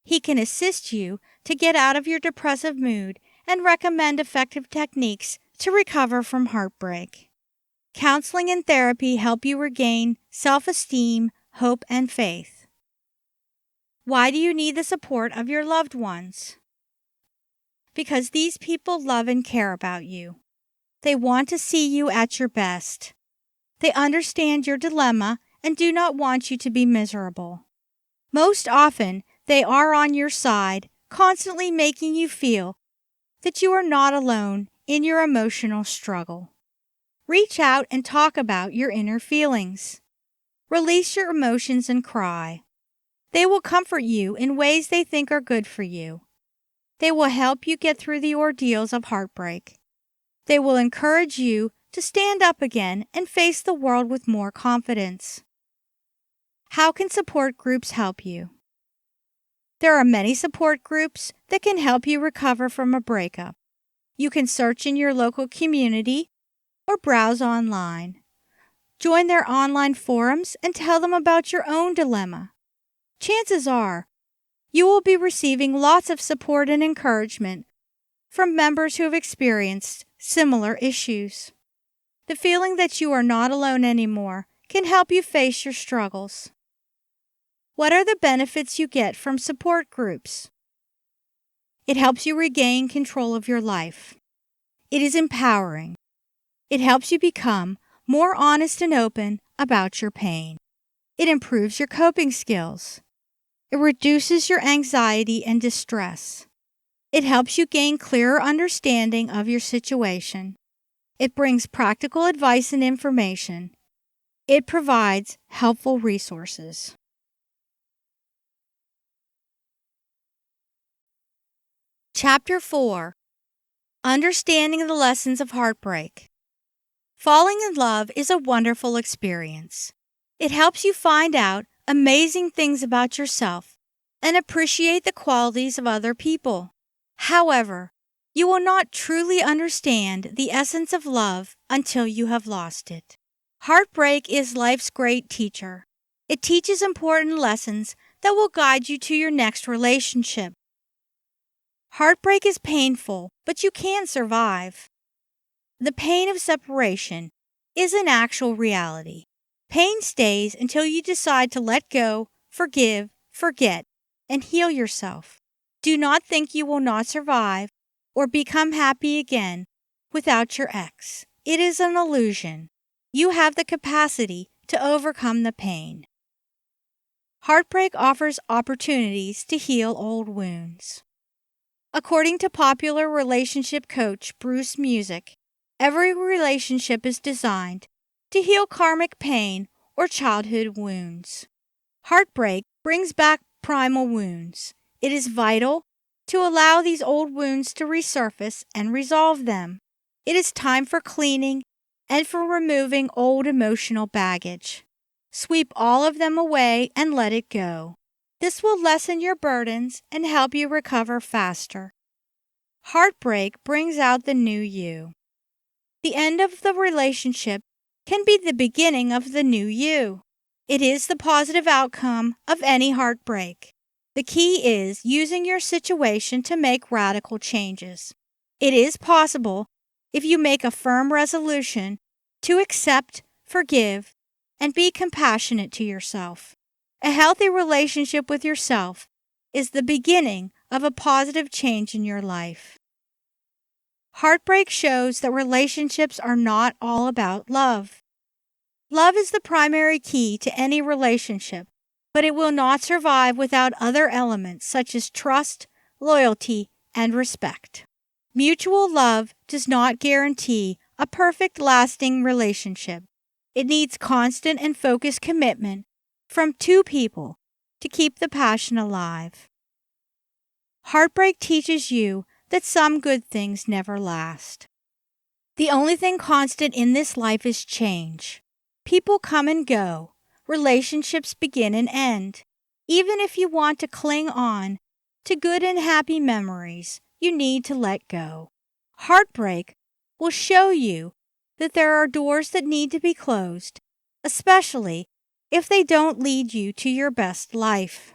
He can assist you to get out of your depressive mood and recommend effective techniques to recover from heartbreak. Counseling and therapy help you regain self-esteem, hope, and faith. Why do you need the support of your loved ones? Because these people love and care about you. They want to see you at your best. They understand your dilemma and do not want you to be miserable. Most often, they are on your side, constantly making you feel that you are not alone in your emotional struggle. Reach out and talk about your inner feelings. Release your emotions and cry. They will comfort you in ways they think are good for you. They will help you get through the ordeals of heartbreak. They will encourage you to stand up again and face the world with more confidence. How can support groups help you? There are many support groups that can help you recover from a breakup. You can search in your local community or browse online. Join their online forums and tell them about your own dilemma. Chances are you will be receiving lots of support and encouragement from members who have experienced similar issues. The feeling that you are not alone anymore can help you face your struggles. What are the benefits you get from support groups? It helps you regain control of your life. It is empowering. It helps you become more honest and open about your pain. It improves your coping skills. It reduces your anxiety and distress. It helps you gain clearer understanding of your situation. It brings practical advice and information. It provides helpful resources. Chapter 4. Understanding the Lessons of Heartbreak. Falling in love is a wonderful experience. It helps you find out amazing things about yourself and appreciate the qualities of other people. However, you will not truly understand the essence of love until you have lost it. Heartbreak is life's great teacher. It teaches important lessons that will guide you to your next relationship. Heartbreak is painful, but you can survive. The pain of separation is an actual reality. Pain stays until you decide to let go, forgive, forget, and heal yourself. Do not think you will not survive or become happy again without your ex. It is an illusion. You have the capacity to overcome the pain. Heartbreak offers opportunities to heal old wounds. According to popular relationship coach Bruce Music, every relationship is designed to heal karmic pain or childhood wounds. Heartbreak brings back primal wounds. It is vital to allow these old wounds to resurface and resolve them. It is time for cleaning and for removing old emotional baggage. Sweep all of them away and let it go. This will lessen your burdens and help you recover faster. Heartbreak brings out the new you. The end of the relationship can be the beginning of the new you. It is the positive outcome of any heartbreak. The key is using your situation to make radical changes. It is possible if you make a firm resolution to accept, forgive, and be compassionate to yourself. A healthy relationship with yourself is the beginning of a positive change in your life. Heartbreak shows that relationships are not all about love. Love is the primary key to any relationship, but it will not survive without other elements such as trust, loyalty, and respect. Mutual love does not guarantee a perfect, lasting relationship. It needs constant and focused commitment from two people to keep the passion alive. Heartbreak teaches you that some good things never last. The only thing constant in this life is change. People come and go. Relationships begin and end. Even if you want to cling on to good and happy memories, you need to let go. Heartbreak will show you that there are doors that need to be closed, especially if they don't lead you to your best life.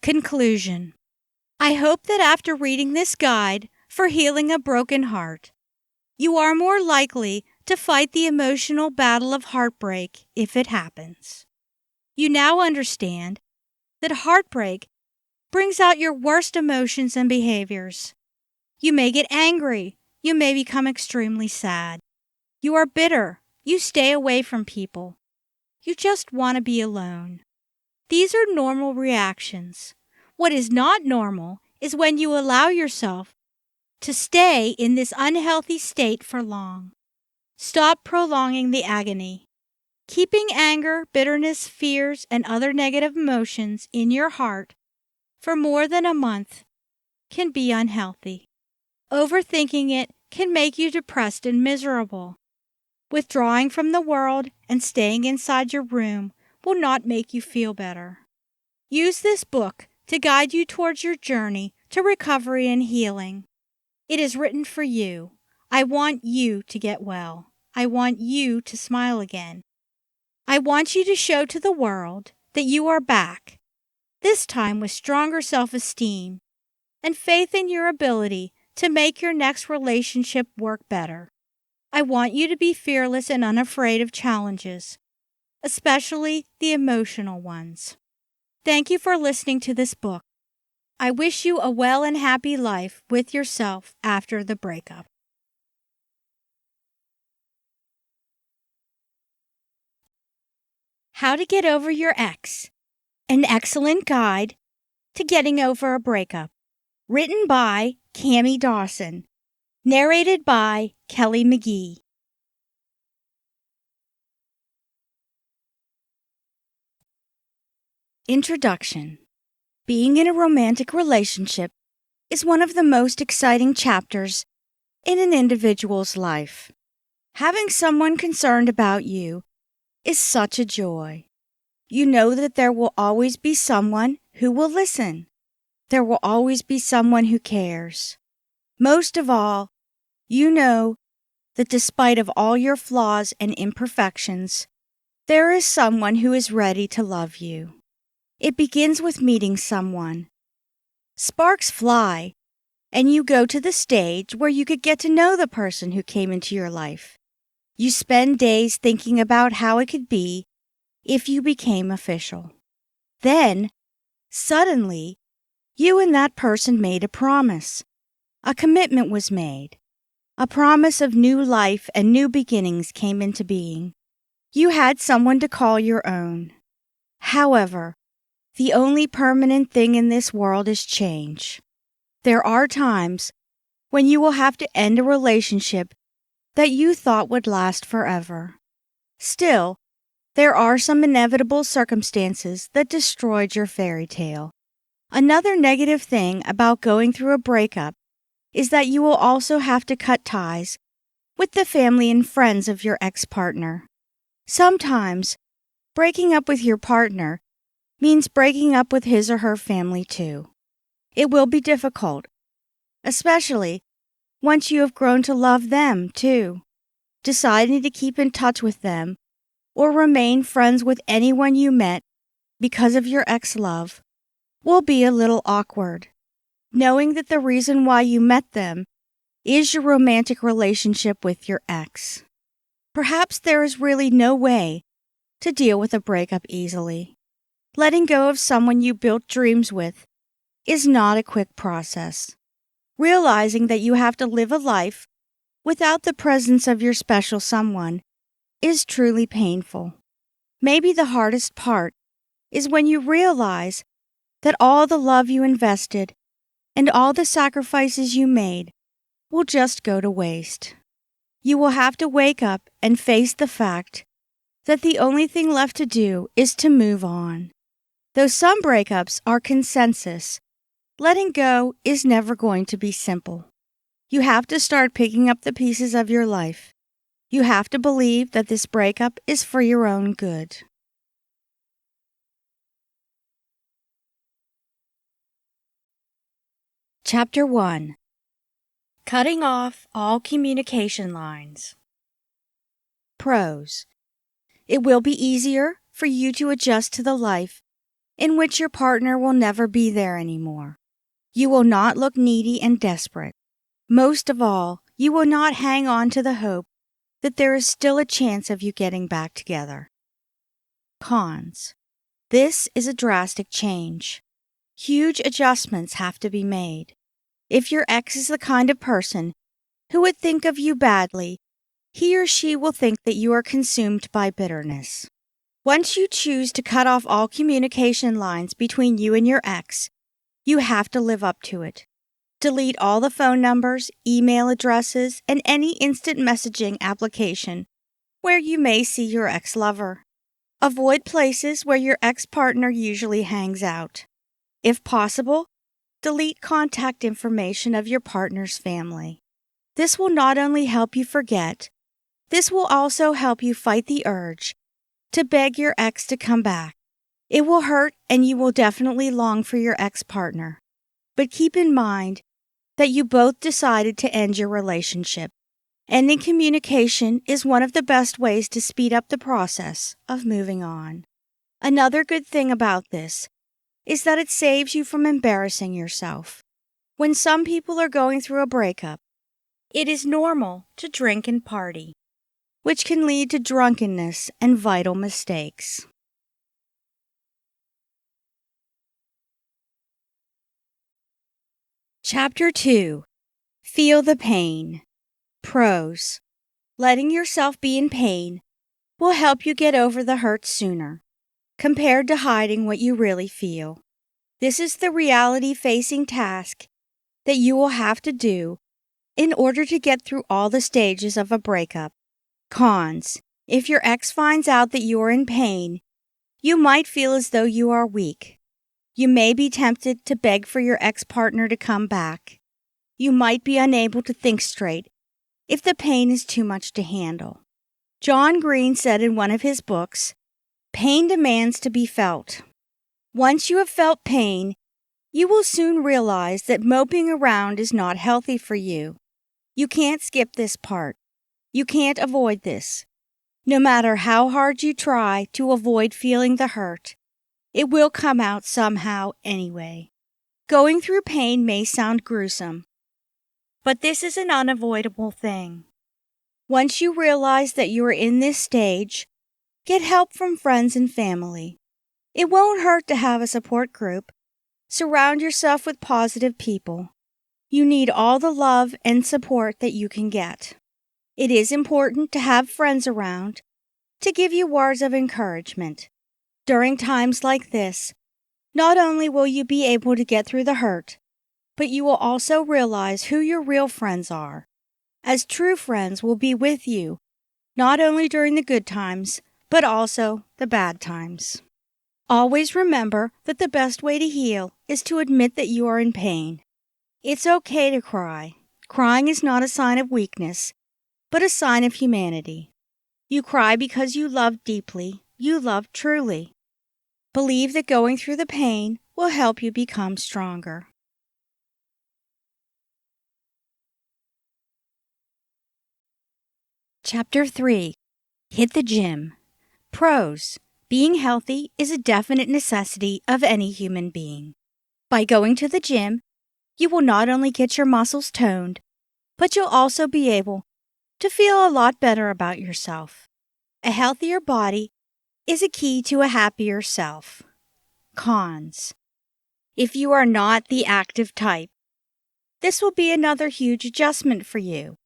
Conclusion. I hope that after reading this guide for healing a broken heart, you are more likely to fight the emotional battle of heartbreak if it happens. You now understand that heartbreak brings out your worst emotions and behaviors. You may get angry. You may become extremely sad. You are bitter. You stay away from people. You just want to be alone. These are normal reactions. What is not normal is when you allow yourself to stay in this unhealthy state for long. Stop prolonging the agony. Keeping anger, bitterness, fears, and other negative emotions in your heart for more than a month can be unhealthy. Overthinking it can make you depressed and miserable. Withdrawing from the world and staying inside your room will not make you feel better. Use this book to guide you towards your journey to recovery and healing. It is written for you. I want you to get well. I want you to smile again. I want you to show to the world that you are back, this time with stronger self-esteem and faith in your ability to make your next relationship work better. I want you to be fearless and unafraid of challenges, especially the emotional ones. Thank you for listening to this book. I wish you a well and happy life with yourself after the breakup. How to Get Over Your Ex, an excellent guide to getting over a breakup. Written by Cammie Dawson. Narrated by Kelly McGee. Introduction. Being in a romantic relationship is one of the most exciting chapters in an individual's life. Having someone concerned about you is such a joy. You know that there will always be someone who will listen. There will always be someone who cares. Most of all, you know that despite of all your flaws and imperfections, there is someone who is ready to love you. It begins with meeting someone. Sparks fly, and you go to the stage where you could get to know the person who came into your life. You spend days thinking about how it could be if you became official. Then, suddenly, you and that person made a promise. A commitment was made. A promise of new life and new beginnings came into being. You had someone to call your own. However, the only permanent thing in this world is change. There are times when you will have to end a relationship that you thought would last forever. Still, there are some inevitable circumstances that destroyed your fairy tale. Another negative thing about going through a breakup is that you will also have to cut ties with the family and friends of your ex-partner. Sometimes, breaking up with your partner means breaking up with his or her family too. It will be difficult, especially once you have grown to love them too. Deciding to keep in touch with them or remain friends with anyone you met because of your ex-love will be a little awkward. Knowing that the reason why you met them is your romantic relationship with your ex. Perhaps there is really no way to deal with a breakup easily. Letting go of someone you built dreams with is not a quick process. Realizing that you have to live a life without the presence of your special someone is truly painful. Maybe the hardest part is when you realize that all the love you invested and all the sacrifices you made will just go to waste. You will have to wake up and face the fact that the only thing left to do is to move on. Though some breakups are consensus, letting go is never going to be simple. You have to start picking up the pieces of your life. You have to believe that this breakup is for your own good. Chapter 1. Cutting off all communication lines. Pros. It will be easier for you to adjust to the life in which your partner will never be there anymore. You will not look needy and desperate. Most of all, you will not hang on to the hope that there is still a chance of you getting back together. Cons. This is a drastic change. Huge adjustments have to be made. If your ex is the kind of person who would think of you badly, he or she will think that you are consumed by bitterness. Once you choose to cut off all communication lines between you and your ex, you have to live up to it. Delete all the phone numbers, email addresses, and any instant messaging application where you may see your ex-lover. Avoid places where your ex-partner usually hangs out. If possible, delete contact information of your partner's family. This will not only help you forget, this will also help you fight the urge to beg your ex to come back. It will hurt and you will definitely long for your ex-partner. But keep in mind that you both decided to end your relationship. Ending communication is one of the best ways to speed up the process of moving on. Another good thing about this is that it saves you from embarrassing yourself. When some people are going through a breakup, it is normal to drink and party, which can lead to drunkenness and vital mistakes. Chapter 2. Feel the pain. Pros. Letting yourself be in pain will help you get over the hurt sooner, compared to hiding what you really feel. This is the reality-facing task that you will have to do in order to get through all the stages of a breakup. Cons. If your ex finds out that you are in pain, you might feel as though you are weak. You may be tempted to beg for your ex-partner to come back. You might be unable to think straight if the pain is too much to handle. John Green said in one of his books, "Pain demands to be felt." Once you have felt pain, you will soon realize that moping around is not healthy for you. You can't skip this part. You can't avoid this. No matter how hard you try to avoid feeling the hurt, it will come out somehow anyway. Going through pain may sound gruesome, but this is an unavoidable thing. Once you realize that you are in this stage, get help from friends and family. It won't hurt to have a support group. Surround yourself with positive people. You need all the love and support that you can get. It is important to have friends around to give you words of encouragement. During times like this, not only will you be able to get through the hurt, but you will also realize who your real friends are, as true friends will be with you, not only during the good times, but also the bad times. Always remember that the best way to heal is to admit that you are in pain. It's okay to cry. Crying is not a sign of weakness, but a sign of humanity. You cry because you love deeply, you love truly. Believe that going through the pain will help you become stronger. Chapter 3. Hit the gym. Pros. Being healthy is a definite necessity of any human being. By going to the gym, you will not only get your muscles toned, but you'll also be able to feel a lot better about yourself. A healthier body is a key to a happier self. Cons. If you are not the active type, this will be another huge adjustment for you.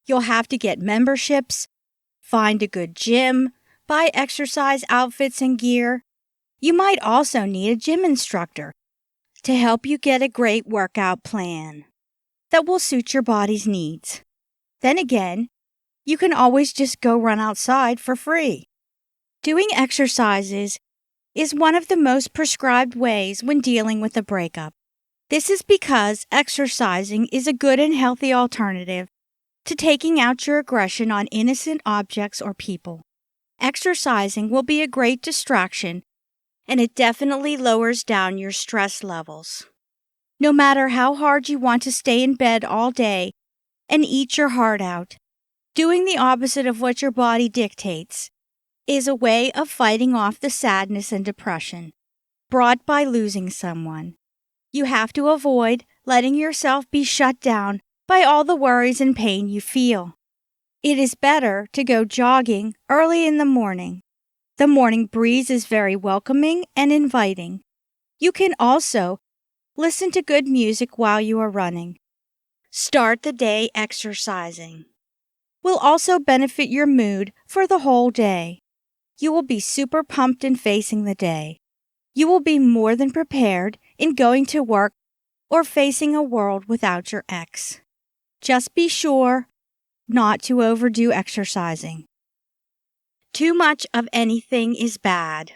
You'll have to get memberships, find a good gym, buy exercise outfits and gear. You might also need a gym instructor to help you get a great workout plan that will suit your body's needs. Then again, you can always just go run outside for free. Doing exercises is one of the most prescribed ways when dealing with a breakup. This is because exercising is a good and healthy alternative to taking out your aggression on innocent objects or people. Exercising will be a great distraction, and it definitely lowers down your stress levels. No matter how hard you want to stay in bed all day and eat your heart out, doing the opposite of what your body dictates is a way of fighting off the sadness and depression brought by losing someone. You have to avoid letting yourself be shut down by all the worries and pain you feel. It is better to go jogging early in the morning. The morning breeze is very welcoming and inviting. You can also listen to good music while you are running. Start the day exercising. Will also benefit your mood for the whole day. You will be super pumped in facing the day. You will be more than prepared in going to work or facing a world without your ex. Just be sure not to overdo exercising. Too much of anything is bad.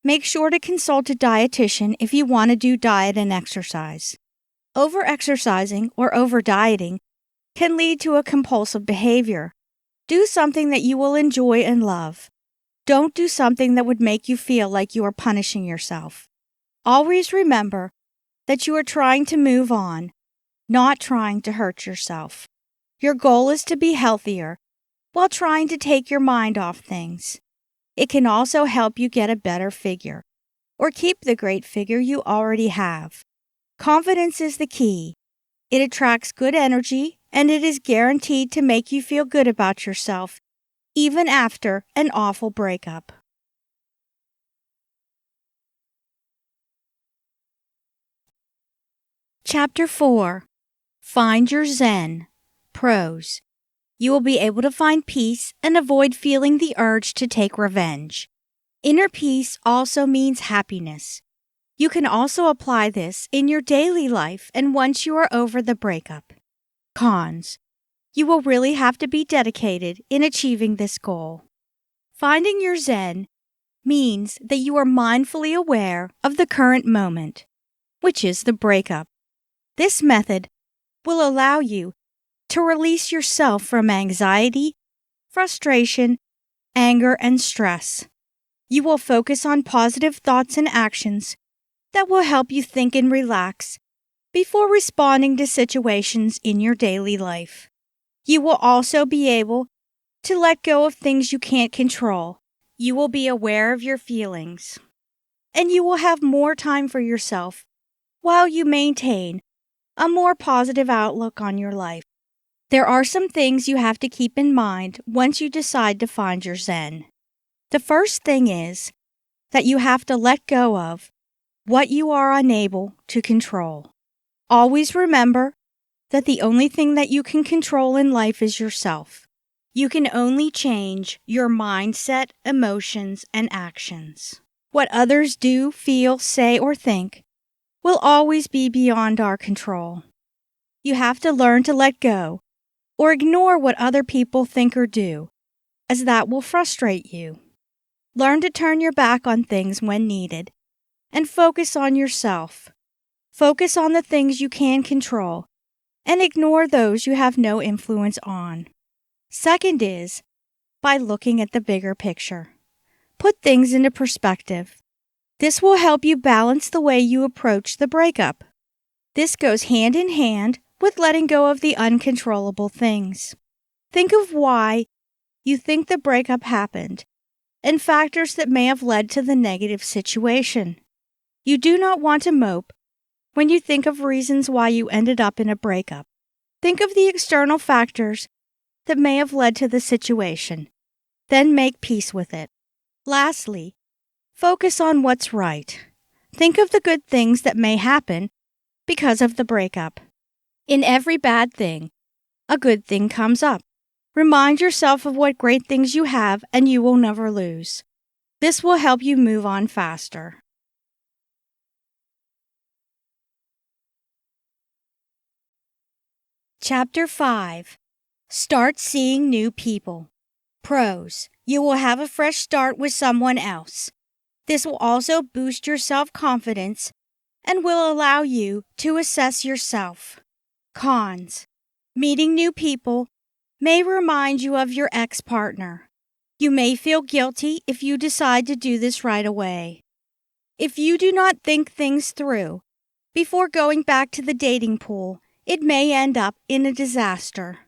Make sure to consult a dietitian if you want to do diet and exercise. Over-exercising or over-dieting can lead to a compulsive behavior. Do something that you will enjoy and love. Don't do something that would make you feel like you are punishing yourself. Always remember that you are trying to move on, not trying to hurt yourself. Your goal is to be healthier while trying to take your mind off things. It can also help you get a better figure or keep the great figure you already have. Confidence is the key. It attracts good energy and it is guaranteed to make you feel good about yourself even after an awful breakup. Chapter 4. Find Your Zen. Pros. You will be able to find peace and avoid feeling the urge to take revenge. Inner peace also means happiness. You can also apply this in your daily life and once you are over the breakup. Cons. You will really have to be dedicated in achieving this goal. Finding your Zen means that you are mindfully aware of the current moment, which is the breakup. This method will allow you to release yourself from anxiety, frustration, anger, and stress. You will focus on positive thoughts and actions that will help you think and relax before responding to situations in your daily life. You will also be able to let go of things you can't control. You will be aware of your feelings, and you will have more time for yourself while you maintain a more positive outlook on your life. There are some things you have to keep in mind once you decide to find your Zen. The first thing is that you have to let go of what you are unable to control. Always remember that the only thing that you can control in life is yourself. You can only change your mindset, emotions, and actions. What others do, feel, say, or think will always be beyond our control. You have to learn to let go or ignore what other people think or do, as that will frustrate you. Learn to turn your back on things when needed and focus on yourself. Focus on the things you can control and ignore those you have no influence on. Second is by looking at the bigger picture. Put things into perspective. This will help you balance the way you approach the breakup. This goes hand in hand with letting go of the uncontrollable things. Think of why you think the breakup happened and factors that may have led to the negative situation. You do not want to mope when you think of reasons why you ended up in a breakup. Think of the external factors that may have led to the situation. Then make peace with it. Lastly, focus on what's right. Think of the good things that may happen because of the breakup. In every bad thing, a good thing comes up. Remind yourself of what great things you have and you will never lose. This will help you move on faster. Chapter 5. Start seeing new people. Pros. You will have a fresh start with someone else. This will also boost your self-confidence and will allow you to assess yourself. Cons. Meeting new people may remind you of your ex-partner. You may feel guilty if you decide to do this right away. If you do not think things through before going back to the dating pool, it may end up in a disaster.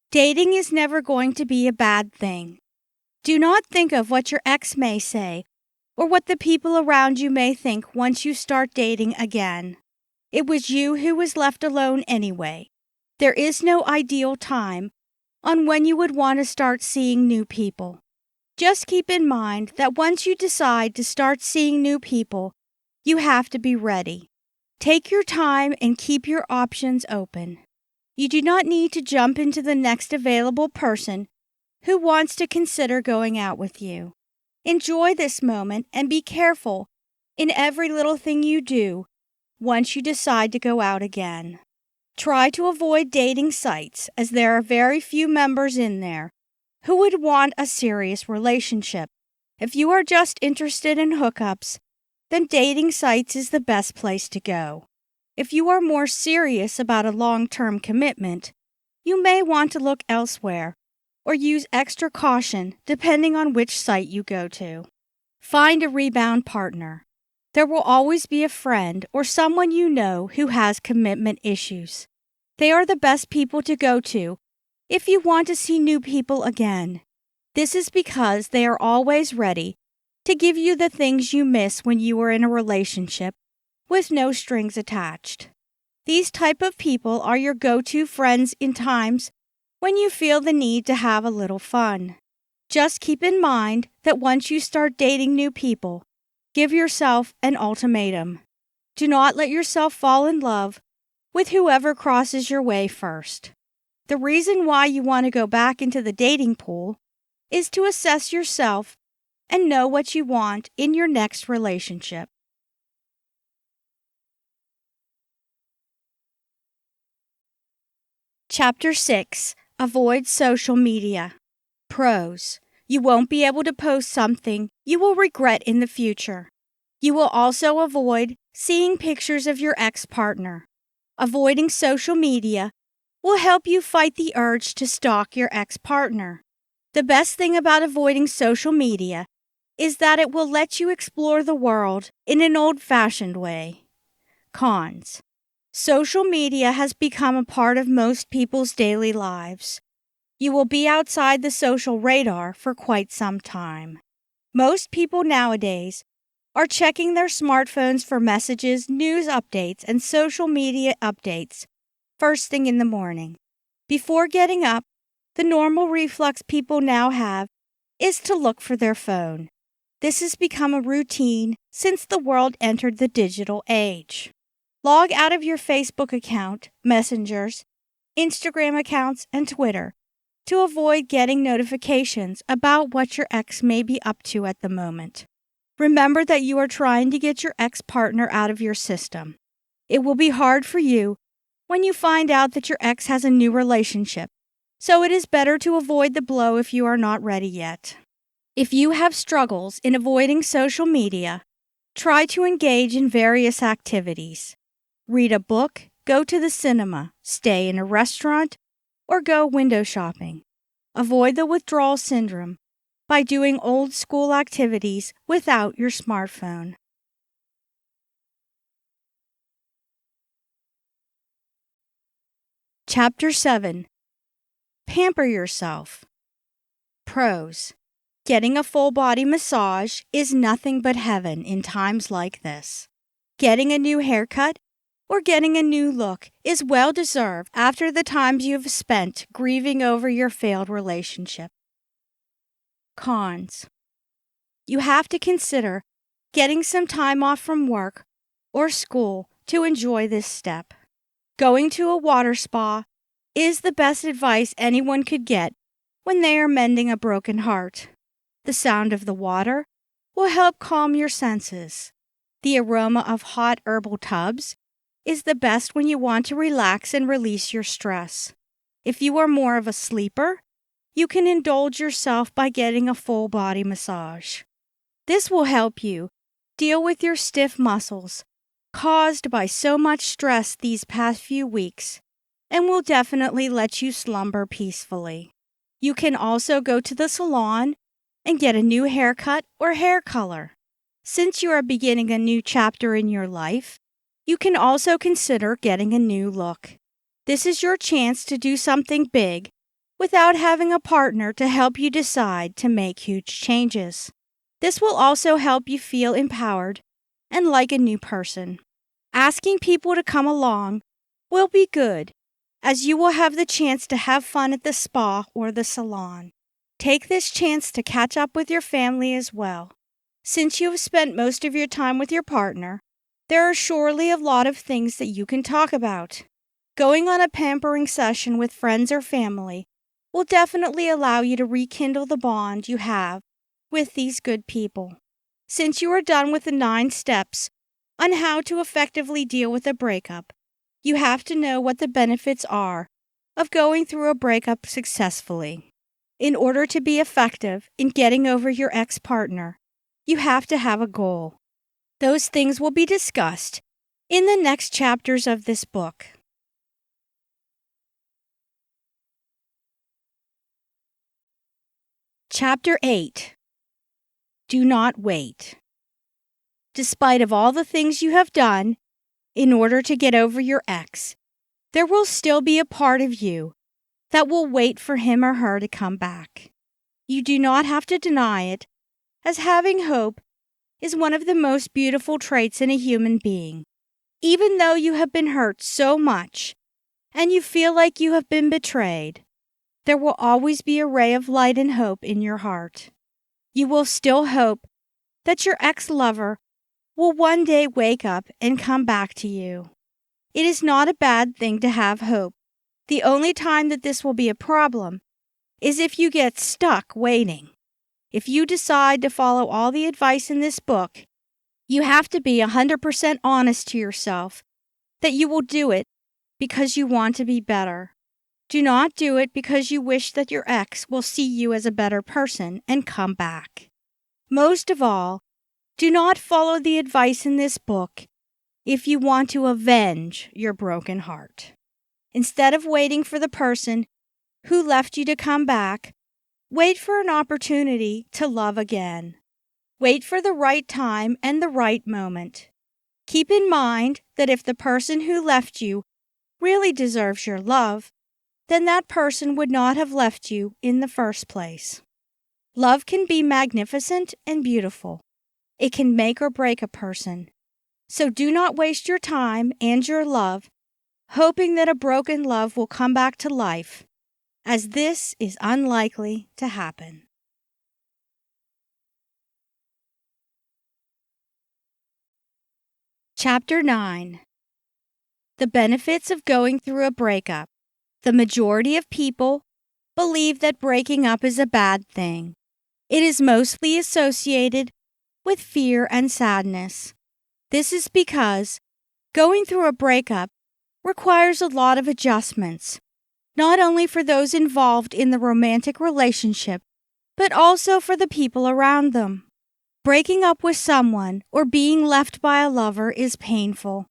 Dating is never going to be a bad thing. Do not think of what your ex may say or what the people around you may think once you start dating again. It was you who was left alone anyway. There is no ideal time on when you would want to start seeing new people. Just keep in mind that once you decide to start seeing new people, you have to be ready. Take your time and keep your options open. You do not need to jump into the next available person who wants to consider going out with you. Enjoy this moment and be careful in every little thing you do once you decide to go out again. Try to avoid dating sites as there are very few members in there who would want a serious relationship. If you are just interested in hookups, then dating sites is the best place to go. If you are more serious about a long-term commitment, you may want to look elsewhere or use extra caution depending on which site you go to. Find a rebound partner. There will always be a friend or someone you know who has commitment issues. They are the best people to go to if you want to see new people again. This is because they are always ready to give you the things you miss when you were in a relationship with no strings attached. These type of people are your go-to friends in times when you feel the need to have a little fun. Just keep in mind that once you start dating new people, give yourself an ultimatum. Do not let yourself fall in love with whoever crosses your way first. The reason why you want to go back into the dating pool is to assess yourself and know what you want in your next relationship. Chapter 6. Avoid social media. Pros. You won't be able to post something you will regret in the future. You will also avoid seeing pictures of your ex-partner. Avoiding social media will help you fight the urge to stalk your ex-partner. The best thing about avoiding social media is that it will let you explore the world in an old-fashioned way. Cons. Social media has become a part of most people's daily lives. You will be outside the social radar for quite some time. Most people nowadays are checking their smartphones for messages, news updates, and social media updates first thing in the morning. Before getting up, the normal reflex people now have is to look for their phone. This has become a routine since the world entered the digital age. Log out of your Facebook account, messengers, Instagram accounts, and Twitter to avoid getting notifications about what your ex may be up to at the moment. Remember that you are trying to get your ex-partner out of your system. It will be hard for you when you find out that your ex has a new relationship, so it is better to avoid the blow if you are not ready yet. If you have struggles in avoiding social media, try to engage in various activities. Read a book, go to the cinema, stay in a restaurant, or go window shopping. Avoid the withdrawal syndrome by doing old-school activities without your smartphone. Chapter 7. Pamper yourself. Pros. Getting a full-body massage is nothing but heaven in times like this. Getting a new haircut or getting a new look is well-deserved after the times you have spent grieving over your failed relationship. Cons. You have to consider getting some time off from work or school to enjoy this step. Going to a water spa is the best advice anyone could get when they are mending a broken heart. The sound of the water will help calm your senses. The aroma of hot herbal tubs is the best when you want to relax and release your stress. If you are more of a sleeper, you can indulge yourself by getting a full body massage. This will help you deal with your stiff muscles caused by so much stress these past few weeks and will definitely let you slumber peacefully. You can also go to the salon and get a new haircut or hair color. Since you are beginning a new chapter in your life, you can also consider getting a new look. This is your chance to do something big without having a partner to help you decide to make huge changes. This will also help you feel empowered and like a new person. Asking people to come along will be good, as you will have the chance to have fun at the spa or the salon. Take this chance to catch up with your family as well. Since you have spent most of your time with your partner, there are surely a lot of things that you can talk about. Going on a pampering session with friends or family will definitely allow you to rekindle the bond you have with these good people. Since you are done with the 9 steps on how to effectively deal with a breakup, you have to know what the benefits are of going through a breakup successfully. In order to be effective in getting over your ex-partner, you have to have a goal. Those things will be discussed in the next chapters of this book. Chapter 8. Do not wait. Despite of all the things you have done in order to get over your ex, there will still be a part of you that will wait for him or her to come back. You do not have to deny it, as having hope is one of the most beautiful traits in a human being. Even though you have been hurt so much and you feel like you have been betrayed, there will always be a ray of light and hope in your heart. You will still hope that your ex-lover will one day wake up and come back to you. It is not a bad thing to have hope. The only time that this will be a problem is if you get stuck waiting. If you decide to follow all the advice in this book, you have to be 100% honest to yourself that you will do it because you want to be better. Do not do it because you wish that your ex will see you as a better person and come back. Most of all, do not follow the advice in this book if you want to avenge your broken heart. Instead of waiting for the person who left you to come back, wait for an opportunity to love again. Wait for the right time and the right moment. Keep in mind that if the person who left you really deserves your love, then that person would not have left you in the first place. Love can be magnificent and beautiful. It can make or break a person. So do not waste your time and your love hoping that a broken love will come back to life, as this is unlikely to happen. Chapter 9. The benefits of going through a breakup. The majority of people believe that breaking up is a bad thing. It is mostly associated with fear and sadness. This is because going through a breakup requires a lot of adjustments, not only for those involved in the romantic relationship, but also for the people around them. Breaking up with someone or being left by a lover is painful.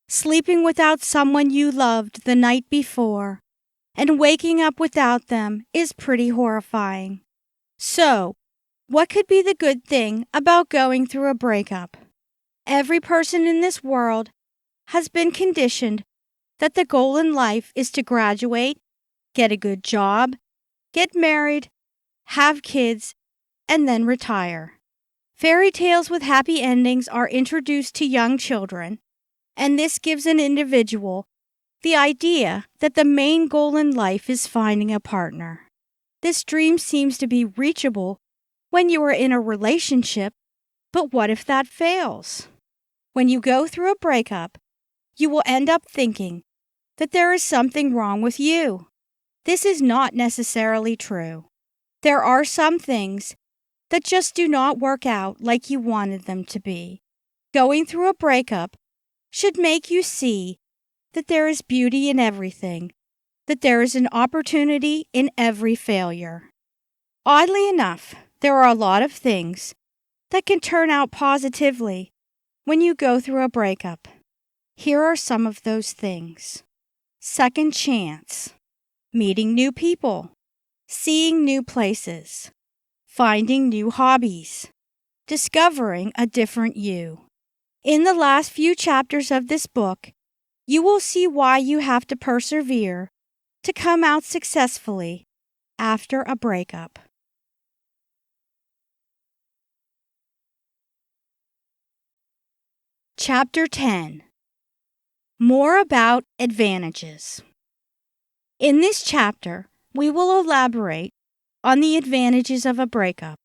Sleeping without someone you loved the night before and waking up without them is pretty horrifying. So, what could be the good thing about going through a breakup? Every person in this world has been conditioned that the goal in life is to graduate, get a good job, get married, have kids, and then retire. Fairy tales with happy endings are introduced to young children, and this gives an individual the idea that the main goal in life is finding a partner. This dream seems to be reachable when you are in a relationship, but what if that fails? When you go through a breakup, you will end up thinking that there is something wrong with you. This is not necessarily true. There are some things that just do not work out like you wanted them to be. Going through a breakup should make you see that there is beauty in everything, that there is an opportunity in every failure. Oddly enough, there are a lot of things that can turn out positively when you go through a breakup. Here are some of those things. Second chance, meeting new people, seeing new places, finding new hobbies, discovering a different you. In the last few chapters of this book, you will see why you have to persevere to come out successfully after a breakup. Chapter 10. More about advantages. In this chapter, we will elaborate on the advantages of a breakup.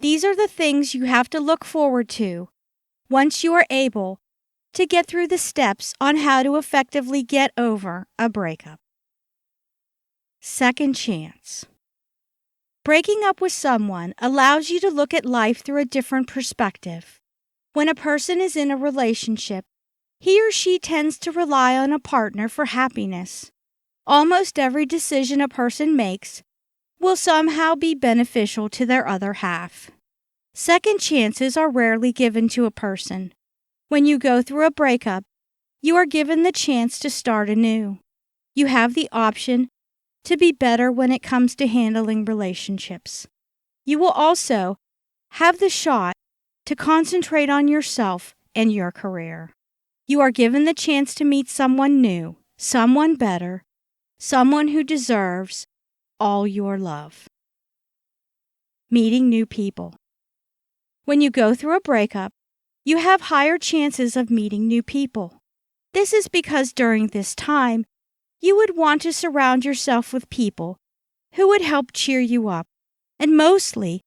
These are the things you have to look forward to once you are able to get through the steps on how to effectively get over a breakup. Second chance. Breaking up with someone allows you to look at life through a different perspective. When a person is in a relationship, he or she tends to rely on a partner for happiness. Almost every decision a person makes will somehow be beneficial to their other half. Second chances are rarely given to a person. When you go through a breakup, you are given the chance to start anew. You have the option to be better when it comes to handling relationships. You will also have the shot to concentrate on yourself and your career. You are given the chance to meet someone new, someone better, someone who deserves all your love. Meeting new people. When you go through a breakup, you have higher chances of meeting new people. This is because during this time, you would want to surround yourself with people who would help cheer you up, and mostly,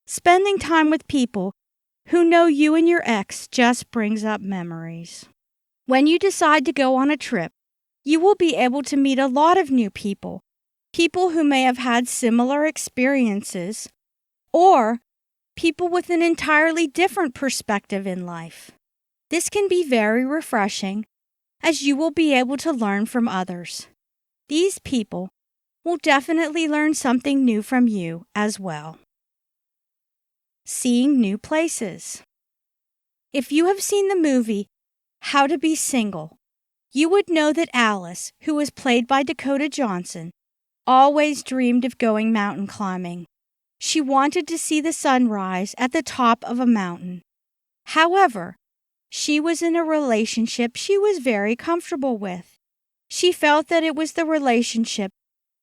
spending time with people who know you and your ex just brings up memories. When you decide to go on a trip, you will be able to meet a lot of new people, people who may have had similar experiences, or people with an entirely different perspective in life. This can be very refreshing, as you will be able to learn from others. These people will definitely learn something new from you as well. Seeing new places. If you have seen the movie How to Be Single, you would know that Alice, who was played by Dakota Johnson, always dreamed of going mountain climbing. She wanted to see the sunrise at the top of a mountain. However, she was in a relationship she was very comfortable with. She felt that it was the relationship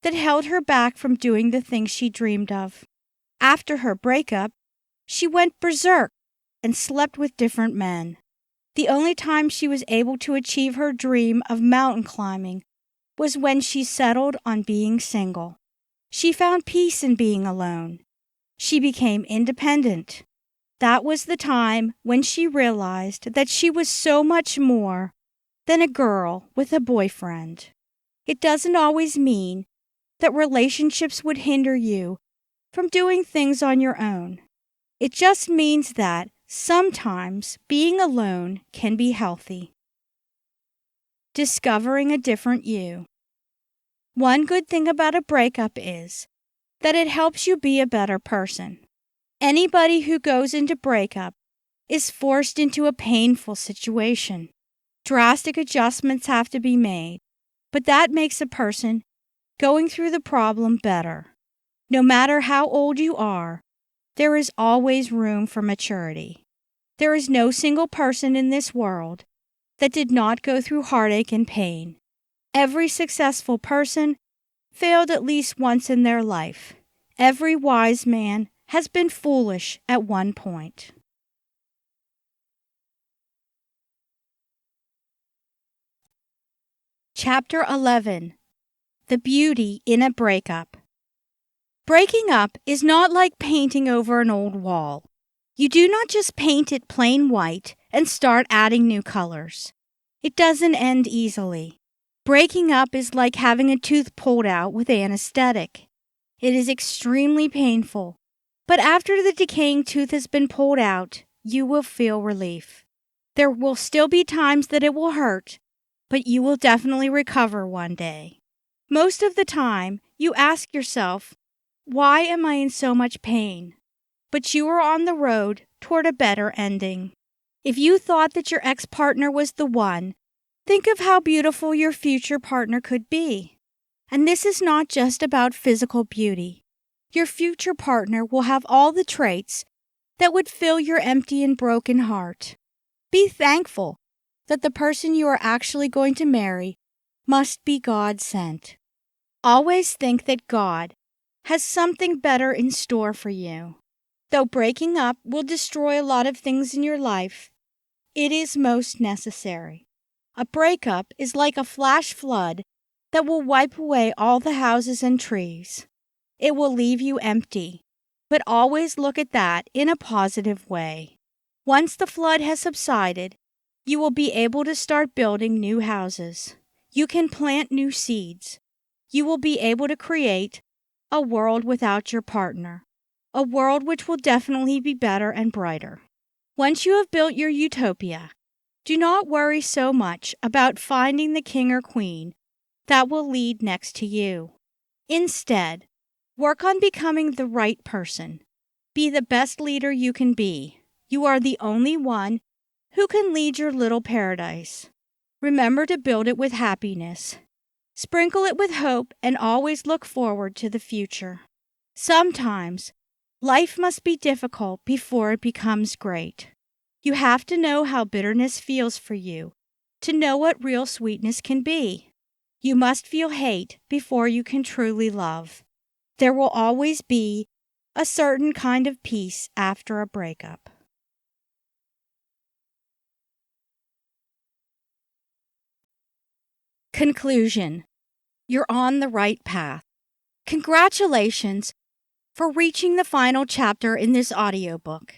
that held her back from doing the things she dreamed of. After her breakup, she went berserk and slept with different men. The only time she was able to achieve her dream of mountain climbing was when she settled on being single. She found peace in being alone. She became independent. That was the time when she realized that she was so much more than a girl with a boyfriend. It doesn't always mean that relationships would hinder you from doing things on your own. It just means that sometimes being alone can be healthy. Discovering a different you. One good thing about a breakup is that it helps you be a better person. Anybody who goes into breakup is forced into a painful situation. Drastic adjustments have to be made, but that makes a person going through the problem better. No matter how old you are, there is always room for maturity. There is no single person in this world that did not go through heartache and pain. Every successful person failed at least once in their life. Every wise man has been foolish at one point. Chapter 11. The Beauty in a Breakup. Breaking up is not like painting over an old wall. You do not just paint it plain white and start adding new colors. It doesn't end easily. Breaking up is like having a tooth pulled out with anesthetic. It is extremely painful, but after the decaying tooth has been pulled out, you will feel relief. There will still be times that it will hurt, but you will definitely recover one day. Most of the time, you ask yourself, why am I in so much pain? But you are on the road toward a better ending. If you thought that your ex-partner was the one, think of how beautiful your future partner could be. And this is not just about physical beauty. Your future partner will have all the traits that would fill your empty and broken heart. Be thankful that the person you are actually going to marry must be God-sent. Always think that God has something better in store for you. Though breaking up will destroy a lot of things in your life, it is most necessary. A breakup is like a flash flood that will wipe away all the houses and trees. It will leave you empty, but always look at that in a positive way. Once the flood has subsided, you will be able to start building new houses. You can plant new seeds. You will be able to create a world without your partner, a world which will definitely be better and brighter. Once you have built your utopia, do not worry so much about finding the king or queen that will lead next to you. Instead, work on becoming the right person. Be the best leader you can be. You are the only one who can lead your little paradise. Remember to build it with happiness. Sprinkle it with hope and always look forward to the future. Sometimes, life must be difficult before it becomes great. You have to know how bitterness feels for you to know what real sweetness can be. You must feel hate before you can truly love. There will always be a certain kind of peace after a breakup. Conclusion. You're on the right path. Congratulations for reaching the final chapter in this audiobook.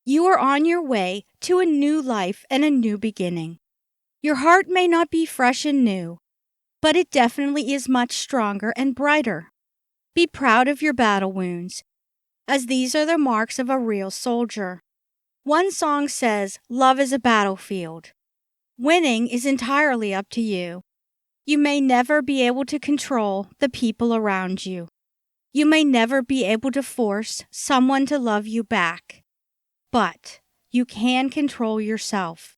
You are on your way to a new life and a new beginning. Your heart may not be fresh and new, but it definitely is much stronger and brighter. Be proud of your battle wounds, as these are the marks of a real soldier. One song says, "Love is a battlefield." Winning is entirely up to you. You may never be able to control the people around you. You may never be able to force someone to love you back. But you can control yourself.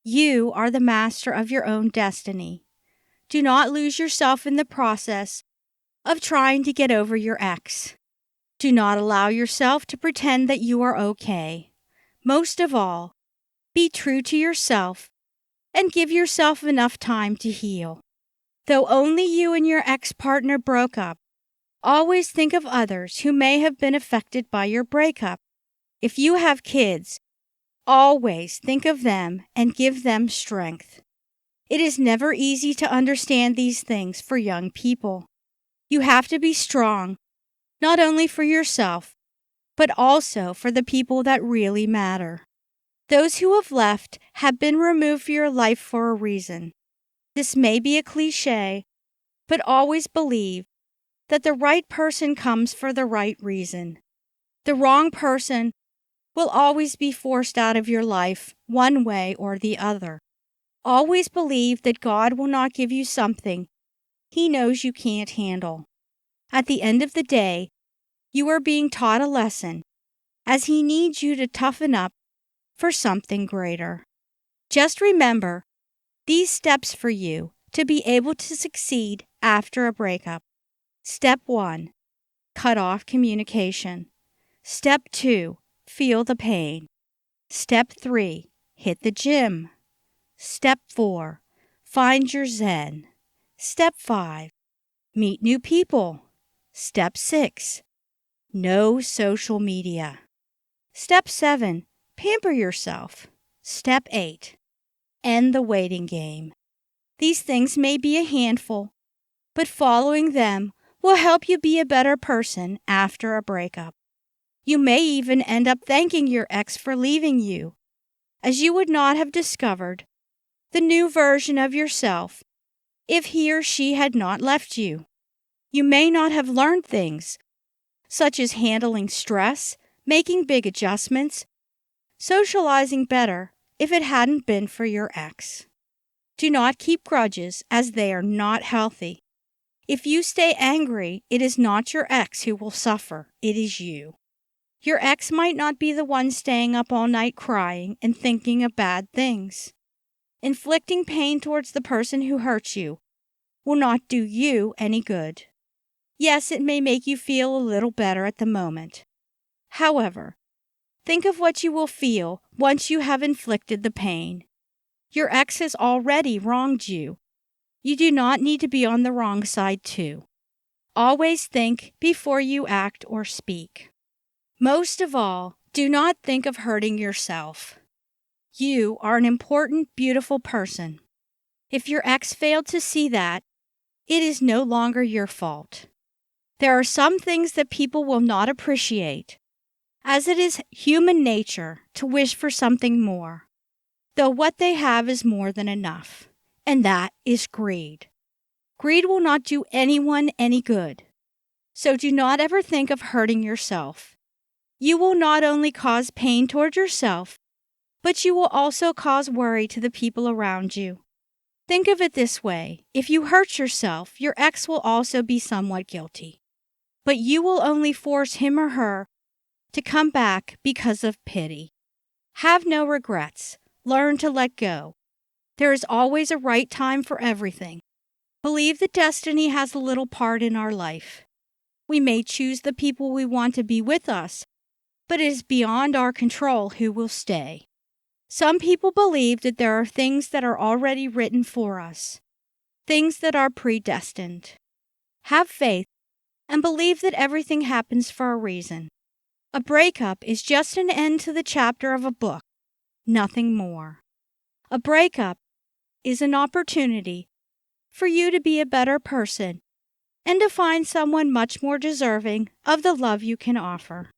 You are the master of your own destiny. Do not lose yourself in the process of trying to get over your ex. Do not allow yourself to pretend that you are okay. Most of all, be true to yourself and give yourself enough time to heal. Though only you and your ex-partner broke up, always think of others who may have been affected by your breakup. If you have kids, always think of them and give them strength. It is never easy to understand these things for young people. You have to be strong, not only for yourself, but also for the people that really matter. Those who have left have been removed from your life for a reason. This may be a cliché, but always believe that the right person comes for the right reason. The wrong person will always be forced out of your life one way or the other. Always believe that God will not give you something He knows you can't handle. At the end of the day, you are being taught a lesson, as He needs you to toughen up for something greater. Just remember these steps for you to be able to succeed after a breakup. Step 1. Cut off communication. Step 2. Feel the pain. Step 3. Hit the gym. Step 4. Find your zen. Step 5. Meet new people. Step 6. No social media. Step 7. Pamper yourself. Step 8. End the waiting game. These things may be a handful, but following them will help you be a better person after a breakup. You may even end up thanking your ex for leaving you, as you would not have discovered the new version of yourself if he or she had not left you. You may not have learned things, such as handling stress, making big adjustments, socializing better, if it hadn't been for your ex. Do not keep grudges, as they are not healthy. If you stay angry, it is not your ex who will suffer, it is you. Your ex might not be the one staying up all night crying and thinking of bad things. Inflicting pain towards the person who hurts you will not do you any good. Yes, it may make you feel a little better at the moment. However, think of what you will feel once you have inflicted the pain. Your ex has already wronged you. You do not need to be on the wrong side too. Always think before you act or speak. Most of all, do not think of hurting yourself. You are an important, beautiful person. If your ex failed to see that, it is no longer your fault. There are some things that people will not appreciate, as it is human nature to wish for something more, though what they have is more than enough, and that is greed. Greed will not do anyone any good, so do not ever think of hurting yourself. You will not only cause pain toward yourself, but you will also cause worry to the people around you. Think of it this way: if you hurt yourself, your ex will also be somewhat guilty, but you will only force him or her to come back because of pity. Have no regrets. Learn to let go. There is always a right time for everything. Believe that destiny has a little part in our life. We may choose the people we want to be with us, but it is beyond our control who will stay. Some people believe that there are things that are already written for us, things that are predestined. Have faith and believe that everything happens for a reason. A breakup is just an end to the chapter of a book, nothing more. A breakup is an opportunity for you to be a better person and to find someone much more deserving of the love you can offer.